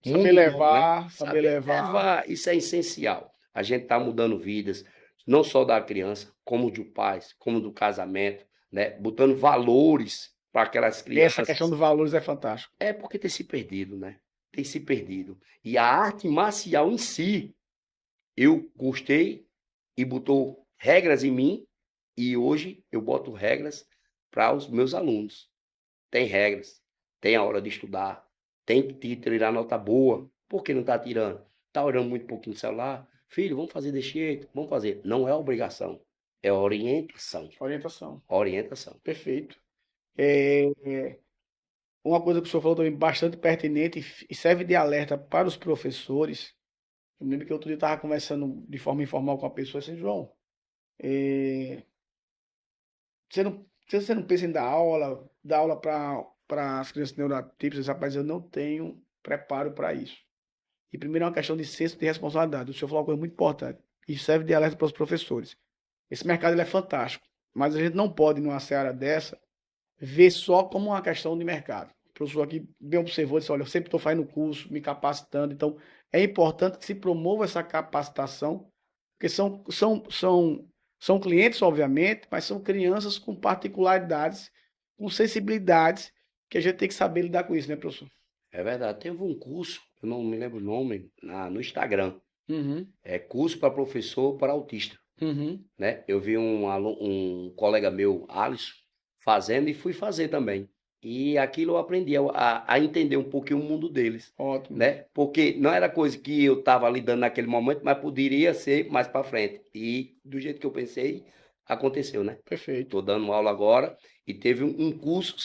B: Saber
A: mundo
B: levar,
A: novo, né?
B: saber levar.
A: Isso é essencial. A gente está mudando vidas, não só da criança, como do pai, como do casamento, né? Botando valores para aquelas
B: E essa questão
A: crianças.
B: dos valores é fantástico.
A: É porque tem se perdido, né? Tem se perdido. E a arte marcial em si, eu gostei e botou regras em mim, e hoje eu boto regras para os meus alunos. Tem regras, tem a hora de estudar, tem que tirar nota boa. Por que não está tirando? Está olhando muito pouquinho no celular? Filho, vamos fazer desse jeito, vamos fazer. Não é obrigação, é orientação.
B: Orientação.
A: Orientação.
B: Perfeito. Uma coisa que o senhor falou também bastante pertinente e serve de alerta para os professores. Eu me lembro que outro dia eu estava conversando de forma informal com a pessoa assim, João, você não pensa em dar aula para as crianças neurotípicas, rapaz, eu não tenho preparo para isso. E primeiro é uma questão de senso de responsabilidade. O senhor falou uma coisa muito importante. E serve de alerta para os professores. Esse mercado ele é fantástico. Mas a gente não pode, numa seara dessa, ver só como uma questão de mercado. O professor aqui bem observou, disse, olha, eu sempre estou fazendo curso, me capacitando. Então, é importante que se promova essa capacitação, porque são clientes, obviamente, mas são crianças com particularidades, com sensibilidades, que a gente tem que saber lidar com isso, né, professor?
A: É verdade. Teve um curso, eu não me lembro o nome, no Instagram.
B: Uhum,
A: É curso para professor para autista,
B: uhum.
A: né? Eu vi um colega meu, Alisson, fazendo e fui fazer também. E aquilo eu aprendi a entender um pouquinho o mundo deles,
B: Ótimo.
A: né? Porque não era coisa que eu estava lidando naquele momento, mas poderia ser mais para frente. E do jeito que eu pensei, aconteceu, né?
B: Perfeito.
A: Estou dando aula agora e teve um curso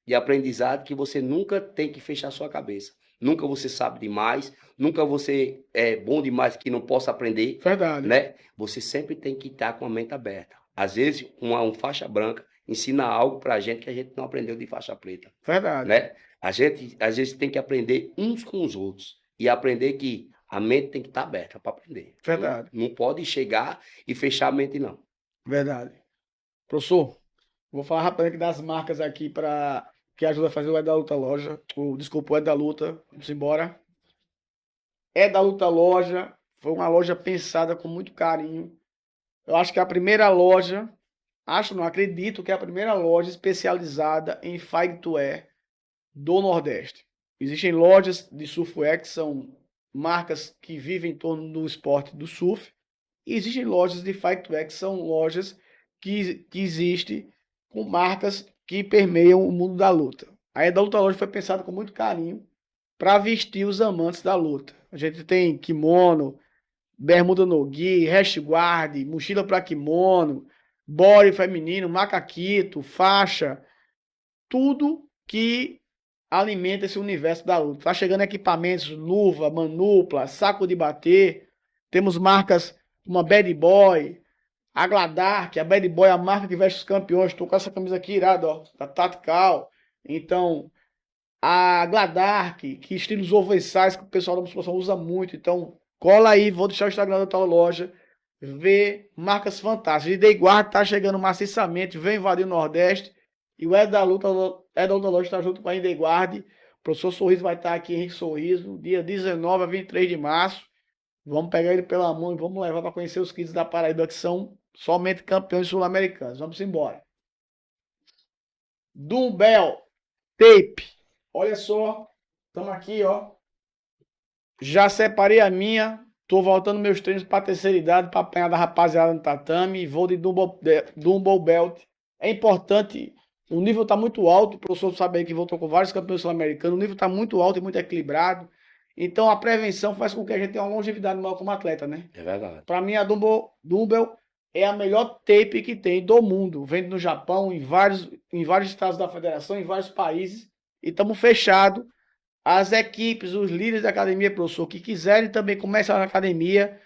A: de aprendizado que você nunca tem que fechar sua cabeça. Nunca você sabe demais, nunca você é bom demais que não possa aprender,
B: Verdade.
A: né? Você sempre tem que estar com a mente aberta. Às vezes, um faixa branca ensina algo para a gente que a gente não aprendeu de faixa preta,
B: Verdade.
A: né? A gente, às vezes, tem que aprender uns com os outros e aprender que a mente tem que estar aberta para aprender.
B: Verdade.
A: Não pode chegar e fechar a mente, não.
B: Verdade. Professor, vou falar rapidamente das marcas aqui para que ajuda a fazer o É da Luta Loja. Desculpa, o É da Luta. Vamos embora. É da Luta Loja. Foi uma loja pensada com muito carinho. Eu acho que é a primeira loja, não acredito que é a primeira loja especializada em Fight-to-Wear do Nordeste. Existem lojas de surfwear que são marcas que vivem em torno do esporte do surf. E existem lojas de Fight-to-Wear que são lojas que existem com marcas que permeiam o mundo da luta. A É da Luta Loja foi pensada com muito carinho para vestir os amantes da luta. A gente tem kimono, bermuda no-gi, rash guard, mochila para kimono, body feminino, macaquito, faixa, tudo que alimenta esse universo da luta. Tá chegando equipamentos, luva, manopla, saco de bater. Temos marcas como a Bad Boy, a Gladark, a Bad Boy, a marca que veste os campeões. Estou com essa camisa aqui irada, ó, da Tactical. Então, a Gladark, que estilos oversize que o pessoal da musculação usa muito. Então, cola aí, vou deixar o Instagram da tal loja, vê marcas fantásticas. E Day Guard tá chegando maciçamente, vem invadir o Nordeste. E o É da Luta Loja está junto com a Day Guard. O professor Sorriso vai estar aqui, Henrique Sorriso, dia 19 a 23 de março. Vamos pegar ele pela mão e vamos levar para conhecer os kids da Paraíba, que são somente campeões sul-americanos. Vamos embora. Dumbbell Tape. Olha só. Estamos aqui, ó. Já separei a minha. Tô voltando meus treinos para terceira idade, para apanhar da rapaziada no tatame. Vou de Dumbbell Belt. É importante. O nível está muito alto. O professor sabe aí que voltou com vários campeões sul-americanos. O nível está muito alto e muito equilibrado. Então a prevenção faz com que a gente tenha uma longevidade maior como atleta, né?
A: É verdade.
B: Para mim, a Dumbbell é a melhor tape que tem do mundo. Vende no Japão, em vários estados da federação, em vários países. E estamos fechados. As equipes, os líderes da academia, professor, que quiserem também começar na academia,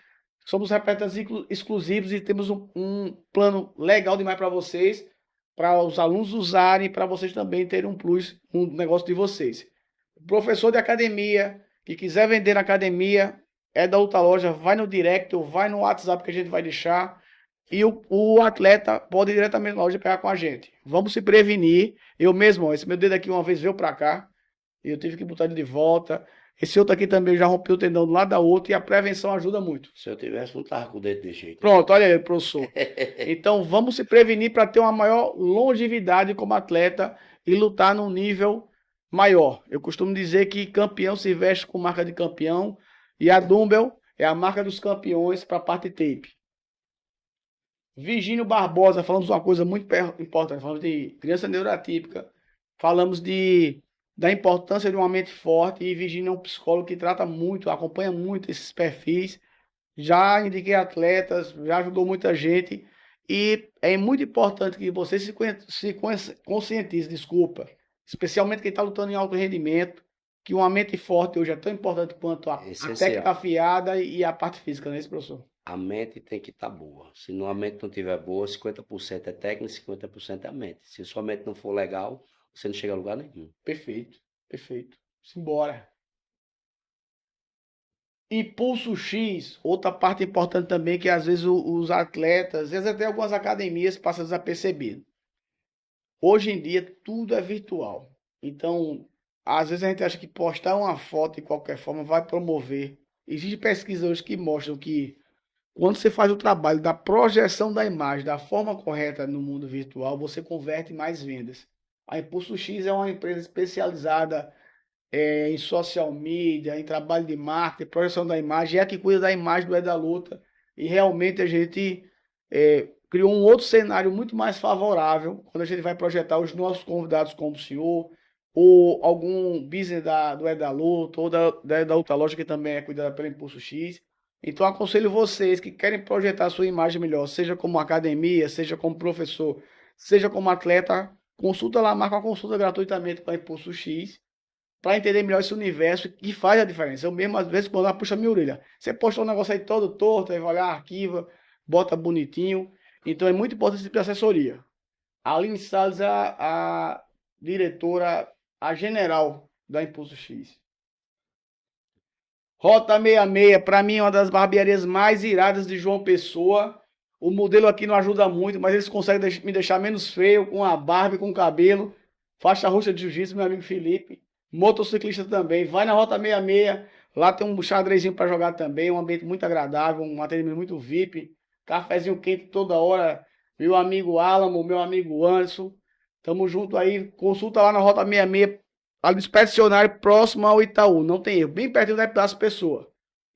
B: somos representantes exclusivos e temos um plano legal demais para vocês, para os alunos usarem, para vocês também terem um plus no negócio de vocês. Professor de academia, que quiser vender na academia, é da outra loja, vai no direct ou vai no WhatsApp que a gente vai deixar. E o atleta pode ir diretamente na loja pegar com a gente. Vamos se prevenir. Eu mesmo, ó, esse meu dedo aqui uma vez veio para cá. E eu tive que botar ele de volta. Esse outro aqui também já rompeu o tendão do lado da outra. E a prevenção ajuda muito.
A: Se eu tivesse, não tava com o dedo desse jeito.
B: Pronto, olha aí, professor. Então vamos se prevenir para ter uma maior longevidade como atleta e lutar num nível maior. Eu costumo dizer que campeão se veste com marca de campeão. E a Dumbbell é a marca dos campeões para a parte tape. Virgínio Barbosa, falamos uma coisa muito importante. Falamos de criança neuroatípica. Falamos da importância de uma mente forte. E Virgínio é um psicólogo que trata muito, acompanha muito esses perfis. Já indiquei atletas, já ajudou muita gente. E é muito importante que você se conscientize, desculpa. Especialmente quem está lutando em alto rendimento. Que uma mente forte hoje é tão importante quanto a técnica afiada e a parte física, não é isso, professor?
A: A mente tem que estar boa. Se a mente não estiver boa, 50% é técnica, 50% é a mente. Se sua mente não for legal, você não chega a lugar nenhum.
B: Perfeito, perfeito. Simbora. Impulso X, outra parte importante também, que às vezes os atletas, às vezes até algumas academias passam desapercebido. Hoje em dia tudo é virtual. Então, às vezes a gente acha que postar uma foto de qualquer forma vai promover. Existem pesquisas hoje que mostram que quando você faz o trabalho da projeção da imagem da forma correta no mundo virtual, você converte mais vendas. A Impulso X é uma empresa especializada em social media, em trabalho de marketing, projeção da imagem, é a que cuida da imagem do É da Luta. E realmente a gente criou um outro cenário muito mais favorável quando a gente vai projetar os nossos convidados como o senhor, ou algum business do É da Luta, ou da outra loja que também é cuidada pelo Impulso X. Então aconselho vocês que querem projetar a sua imagem melhor, seja como academia, seja como professor, seja como atleta, consulta lá, marca uma consulta gratuitamente com a Impulso X, para entender melhor esse universo que faz a diferença. Eu mesmo, às vezes, quando ela puxa a minha orelha, você postou um negócio aí todo torto, aí vai lá, arquiva, bota bonitinho. Então é muito importante esse tipo de assessoria. A Aline Salles é a diretora, a general da Impulso X. Rota 66, para mim, é uma das barbearias mais iradas de João Pessoa. O modelo aqui não ajuda muito, mas eles conseguem me deixar menos feio, com a barba e com o cabelo. Faixa roxa de jiu-jitsu, meu amigo Felipe. Motociclista também. Vai na Rota 66. Lá tem um xadrezinho para jogar também. Um ambiente muito agradável, um atendimento muito VIP. Cafezinho quente toda hora. Meu amigo Alamo, meu amigo Anderson. Tamo junto aí. Consulta lá na Rota 66. Ali no inspecionário próximo ao Itaú. Não tem erro. Bem pertinho da das pessoas.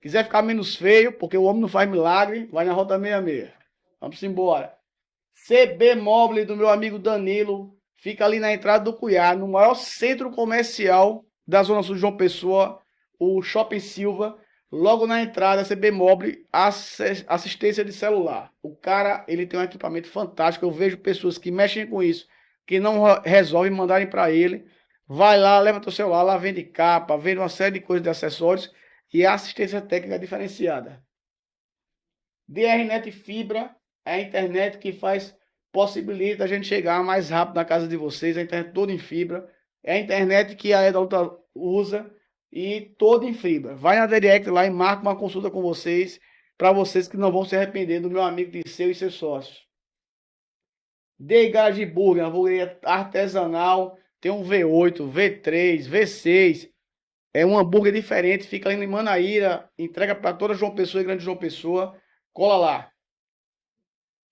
B: Quiser ficar menos feio, porque o homem não faz milagre, vai na Rota 66. Vamos embora. CB Mobile do meu amigo Danilo. Fica ali na entrada do Cuiá, no maior centro comercial da Zona Sul de João Pessoa, o Shopping Silva. Logo na entrada, CB Mobile, assistência de celular. O cara, ele tem um equipamento fantástico. Eu vejo pessoas que mexem com isso, que não resolvem mandarem para ele. Vai lá, leva teu celular, lá vende capa, vende uma série de coisas de acessórios e a assistência técnica diferenciada. DRNet Fibra é a internet que possibilita a gente chegar mais rápido na casa de vocês, a internet toda em fibra. É a internet que a Edalta usa e toda em fibra. Vai na direct lá e marca uma consulta com vocês, para vocês que não vão se arrepender do meu amigo Disseu e seus sócios. The Garage Burger, uma hamburgueria artesanal. Tem um V8, V3, V6. É um hambúrguer diferente, fica ali em Manaíra, entrega para toda João Pessoa e Grande João Pessoa. Cola lá.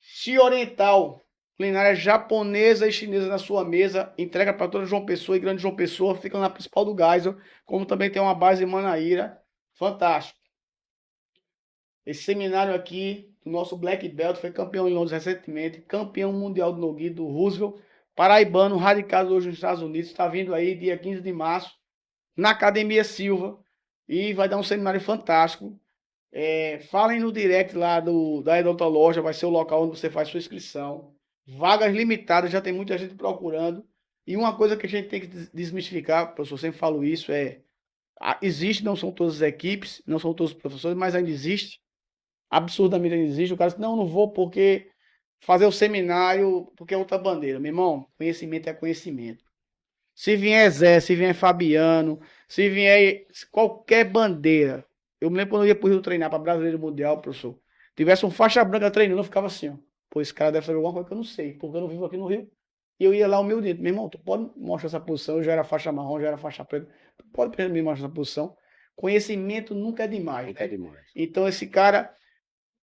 B: Chi Oriental, culinária japonesa e chinesa na sua mesa, entrega para toda João Pessoa e Grande João Pessoa, fica na principal do Geisel, como também tem uma base em Manaíra. Fantástico. Esse seminário aqui, o nosso Black Belt, foi campeão em Londres recentemente, campeão mundial do Nogi, do Roosevelt, paraibano, radicado hoje nos Estados Unidos, está vindo aí dia 15 de março, na Academia Silva, e vai dar um seminário fantástico. Falem no direct lá da Odontologia, vai ser o local onde você faz sua inscrição. Vagas limitadas, já tem muita gente procurando. E uma coisa que a gente tem que desmistificar, professor, eu sempre falo isso, existe, não são todas as equipes, não são todos os professores, mas ainda existe. Absurdamente ainda existe. O cara diz, não vou porque fazer o seminário, porque é outra bandeira. Meu irmão, conhecimento é conhecimento. Se vier Zé, se vier Fabiano, se vier qualquer bandeira. Eu me lembro quando eu ia pro Rio treinar para Brasileiro Mundial, professor. Tivesse um faixa branca treinando, eu ficava assim, ó. Pô, esse cara deve saber alguma coisa que eu não sei, porque eu não vivo aqui no Rio. E eu ia lá humilde. Meu irmão, tu pode mostrar essa posição? Eu já era faixa marrom, já era faixa preta. Tu pode me mostrar essa posição? Conhecimento nunca é demais.
A: Nunca é demais.
B: Então esse cara,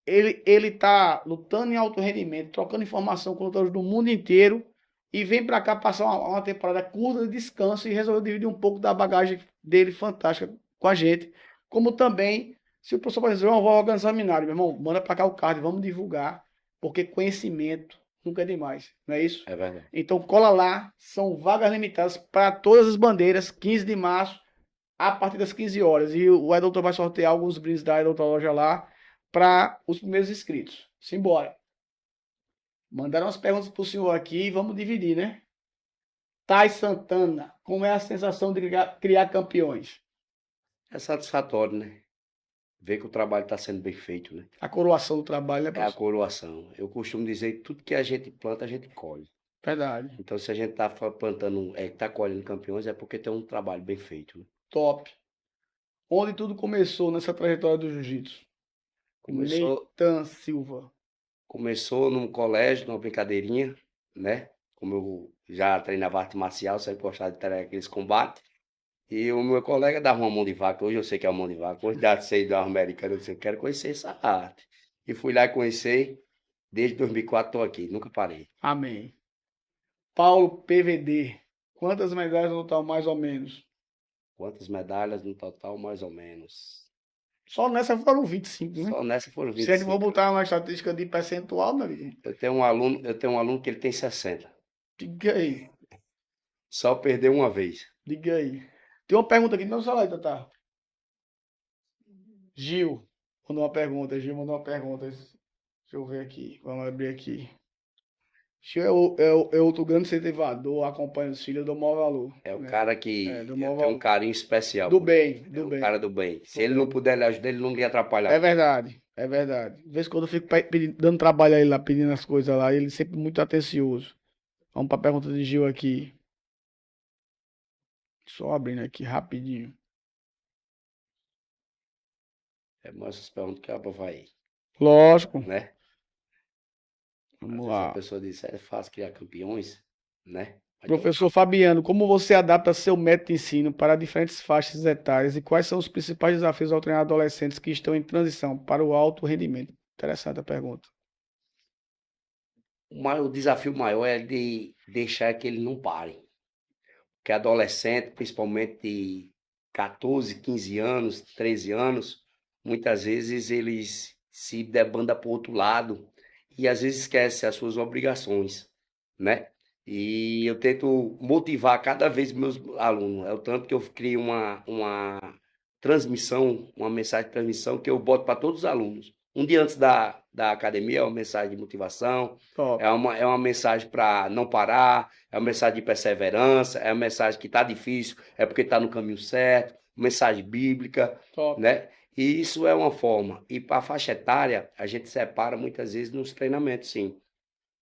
B: ele tá lutando em alto rendimento, trocando informação com lutadores do mundo inteiro e vem para cá passar uma temporada curta de descanso e resolveu dividir um pouco da bagagem dele fantástica com a gente. Como também, se o professor vai dizer, eu vou organizar um seminário, meu irmão, manda para cá o card, vamos divulgar, porque conhecimento nunca é demais, não é isso?
A: É verdade.
B: Então cola lá, são vagas limitadas para todas as bandeiras, 15 de março, a partir das 15 horas. E o Edoutor vai sortear alguns brindes da Odontologia lá para os primeiros inscritos. Simbora. Mandaram umas perguntas pro senhor aqui e vamos dividir, né? Thay Santana, como é a sensação de criar campeões?
A: É satisfatório, né? Ver que o trabalho está sendo bem feito, né?
B: A coroação do trabalho, né,
A: É a
B: professor?
A: coroação. Eu costumo dizer que tudo que a gente planta, a gente colhe.
B: Verdade.
A: Então, se a gente está plantando, está colhendo campeões, é porque tem um trabalho bem feito, né?
B: Top. Onde tudo começou nessa trajetória do jiu-jitsu?
A: Começou,
B: Neitan Silva.
A: começou num colégio, numa brincadeirinha, né? Como eu já treinava arte marcial, sempre gostava de ter aqueles combates. E o meu colega dava uma mão de vaca, hoje eu sei que é uma mão de vaca, hoje dá sei da americana, eu disse, eu quero conhecer essa arte. E fui lá e conheci, desde 2004 estou aqui, nunca parei.
B: Amém. Paulo PVD. Quantas medalhas no total, mais ou menos?
A: Quantas medalhas no total, mais ou menos?
B: Só nessa foram 25, né?
A: Só nessa foram
B: Se a gente for
A: 25.
B: botar uma estatística de percentual, meu amigo,
A: Eu tenho um aluno que ele tem 60.
B: diga aí.
A: Só perdeu uma vez.
B: Diga aí. Tem uma pergunta aqui, não só aí, Tata. Gil mandou uma pergunta. Gil mandou uma pergunta. Deixa eu ver aqui. Vamos abrir aqui. Gil é outro grande incentivador, acompanha os filhos, dou maior valor.
A: É o
B: né?
A: cara que
B: do
A: eu
B: maior
A: tenho um
B: valor.
A: carinho especial.
B: Do
A: por
B: bem,
A: ele. É
B: do
A: um
B: bem.
A: cara do bem. Se
B: Do
A: ele
B: bem.
A: não puder lhe ajudar, ele não lhe atrapalha.
B: É verdade, é verdade. De vez em quando eu fico dando trabalho a ele lá, pedindo as coisas lá, ele sempre muito atencioso. Vamos para a pergunta de Gil aqui. Só abrindo aqui rapidinho.
A: É mais essas perguntas que a vai,
B: Lógico.
A: né? Às
B: Vamos
A: vezes a
B: lá.
A: pessoa diz, é fácil criar campeões, né? Mas
B: Professor Fabiano, como você adapta seu método de ensino para diferentes faixas etárias e quais são os principais desafios ao treinar adolescentes que estão em transição para o alto rendimento? Interessante a pergunta.
A: o desafio maior é de deixar que ele não pare. Porque adolescente, principalmente de 14, 15 anos, 13 anos, muitas vezes eles se debandam para o outro lado e às vezes esquecem as suas obrigações, né? E eu tento motivar cada vez meus alunos. É o tanto que eu crio uma transmissão, uma mensagem de transmissão que eu boto para todos os alunos. Um dia antes da academia é uma mensagem de motivação,
B: Top.
A: é uma mensagem para não parar, é uma mensagem de perseverança, é uma mensagem que está difícil, é porque está no caminho certo, mensagem bíblica,
B: Top.
A: né? E isso é uma forma. E para a faixa etária, a gente separa muitas vezes nos treinamentos, sim.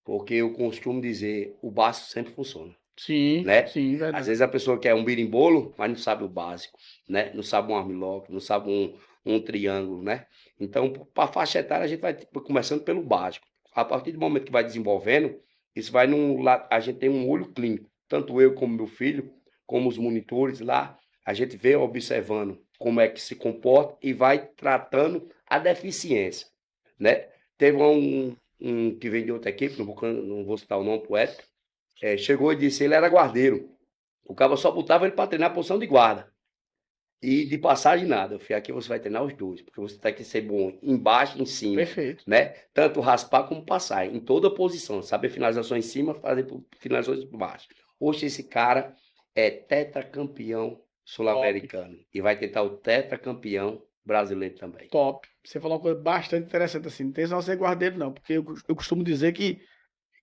A: Porque eu costumo dizer, o básico sempre funciona,
B: Sim,
A: né?
B: sim,
A: Às
B: verdade.
A: vezes a pessoa quer um birimbolo, mas não sabe o básico, né? Não sabe um armlock, não sabe um triângulo, né? Então, para a faixa etária, a gente vai começando pelo básico. A partir do momento que vai desenvolvendo, isso vai a gente tem um olho clínico. Tanto eu como meu filho, como os monitores lá, A gente vê observando como é que se comporta e vai tratando a deficiência, né? Teve um que vem de outra equipe, não vou citar o nome poético, chegou e disse, ele era guardeiro. O cara só botava ele para treinar a posição de guarda. E de passagem nada. Eu falei, aqui você vai treinar os dois, porque você tem que ser bom embaixo e em cima.
B: Perfeito.
A: Né? Tanto raspar como passar, em toda posição. Saber finalização em cima, fazer finalizações por baixo. Hoje esse cara é tetracampeão sul-americano. E vai tentar o tetracampeão brasileiro também.
B: Top. Você falou uma coisa bastante interessante assim. Não tem só ser guardeiro, não. Porque eu costumo dizer que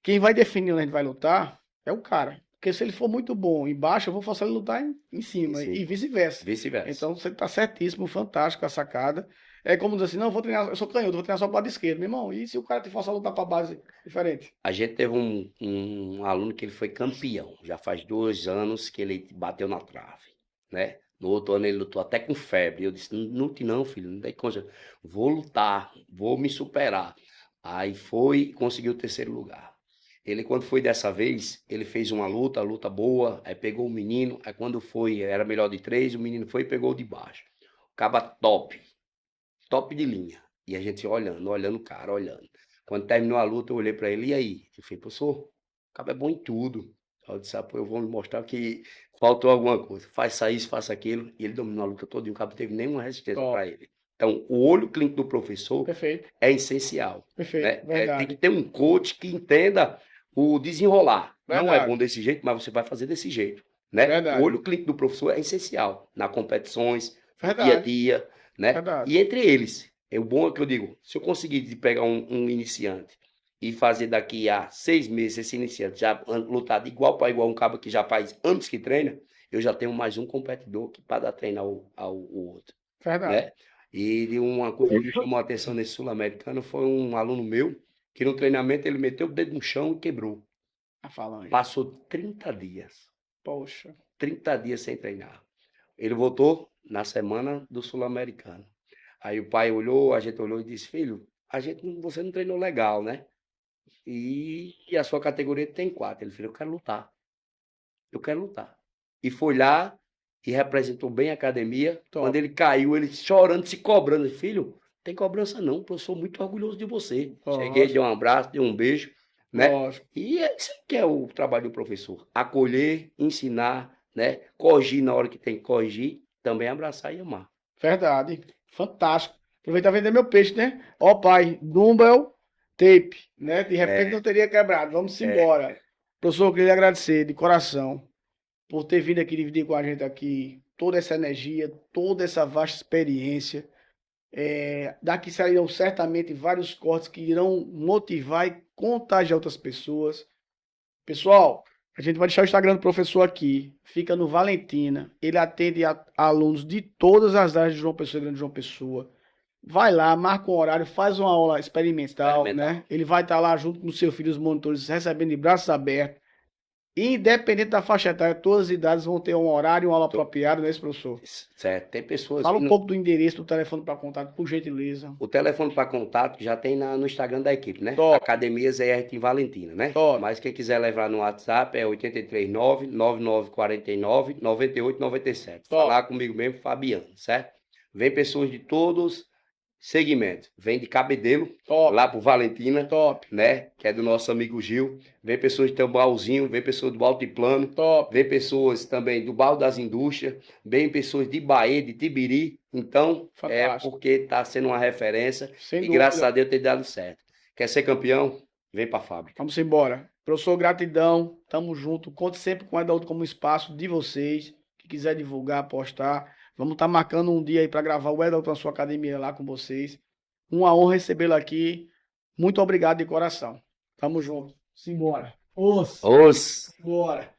B: quem vai definir onde a gente vai lutar é o cara. Porque se ele for muito bom embaixo, eu vou forçar ele a lutar em cima.
A: Sim.
B: E vice-versa.
A: Vice-versa.
B: Então você está certíssimo, fantástico a sacada. É como dizer assim, não, eu vou treinar, eu sou canhoto, vou treinar só para o lado esquerdo. Meu irmão, e se o cara te forçar a lutar para a base diferente?
A: A gente teve um aluno que ele foi campeão. Já faz 2 anos que ele bateu na trave, né? No outro ano ele lutou até com febre. Eu disse, não lute não, filho, não tem condição. Vou lutar, vou me superar. Aí foi e conseguiu o 3º lugar. Ele, quando foi dessa vez, ele fez uma luta boa, aí pegou o menino, aí quando foi, era melhor de 3, o menino foi e pegou o de baixo. O caba top de linha. E a gente olhando o cara, olhando. Quando terminou a luta, eu olhei para ele, e aí? Eu falei, professor, o cara é bom em tudo. Eu disse, pô, eu vou me mostrar que faltou alguma coisa. Faça isso, faça aquilo. E ele dominou a luta toda e o cara não teve nenhuma resistência para ele. Então, o olho clínico do professor
B: Perfeito.
A: É essencial.
B: Perfeito,
A: Né?
B: verdade.
A: Tem que ter um coach que entenda o desenrolar.
B: Verdade.
A: Não é bom desse jeito, mas você vai fazer desse jeito. Né?
B: Verdade.
A: O olho clínico do professor é essencial nas competições, no
B: Verdade.
A: dia a dia. Né?
B: Verdade.
A: E entre eles, o bom é que eu digo, se eu conseguir pegar um iniciante e fazer daqui a 6 meses esse iniciante já lutar de igual para igual um cabo que já faz anos que treina, eu já tenho mais um competidor que para treinar o outro.
B: Verdade.
A: Né? E uma coisa que me chamou a atenção nesse sul-americano foi um aluno meu que no treinamento ele meteu o dedo no chão e quebrou. Passou 30 dias.
B: Poxa.
A: 30 dias sem treinar. Ele voltou na semana do sul-americano. Aí o pai olhou, a gente olhou e disse, filho, você não treinou legal, né? E a sua categoria tem 4. Ele falou, eu quero lutar. Eu quero lutar. E foi lá e representou bem a academia.
B: Top.
A: Quando ele caiu, ele chorando, se cobrando. Filho, tem cobrança não, eu sou muito orgulhoso de você. Cheguei, dei um abraço, dei um beijo, né?
B: Lógico.
A: E isso que é o trabalho do professor. Acolher, ensinar, né? Corrigir na hora que tem que corrigir, também abraçar e amar.
B: Verdade. Fantástico. Aproveitar e vender meu peixe, né? Ó, pai, dumbbell, tape, né? De repente não teria quebrado. Vamos embora. Professor, eu queria agradecer de coração por ter vindo aqui dividir com a gente aqui toda essa energia, toda essa vasta experiência. Daqui sairão certamente vários cortes que irão motivar e contagiar outras pessoas. Pessoal, a gente vai deixar o Instagram do professor aqui. Fica no Valentina. Ele atende a alunos de todas as áreas de João Pessoa e Grande João Pessoa. Vai lá, marca um horário, faz uma aula experimental, né? Ele vai estar lá junto com o seu filho, os monitores, recebendo de braços abertos. Independente da faixa etária, todas as idades vão ter um horário e uma aula apropriada, não é isso, professor?
A: Certo, tem pessoas...
B: Fala um pouco do endereço do telefone para contato, por gentileza.
A: O telefone para contato já tem no Instagram da equipe, né?
B: Top.
A: Academia ZR em Valentina, né?
B: Top.
A: Mas quem quiser levar no WhatsApp é 839-9949-9897. Falar comigo mesmo, Fabiano, certo? Vem pessoas de todos segmentos. Vem de Cabedelo, lá pro Valentina,
B: top,
A: né? Que é do nosso amigo Gil. Vem pessoas de Tambalzinho, vem pessoas do Altiplano,
B: top.
A: Vem pessoas também do Bairro das Indústrias, vem pessoas de Bahia, de Tibiri. Então,
B: Fantástico.
A: Porque está sendo uma referência.
B: Sem
A: e
B: dúvida.
A: Graças a Deus tem dado certo. Quer ser campeão? Vem para a fábrica.
B: Vamos embora. Professor, gratidão. Tamo junto. Conte sempre com o Edalto como espaço de vocês. Que quiser divulgar, postar. Vamos estar marcando um dia aí para gravar o Edalto na sua academia lá com vocês. Uma honra recebê-lo aqui. Muito obrigado de coração. Tamo junto. Simbora. Os.
A: Os.
B: Bora.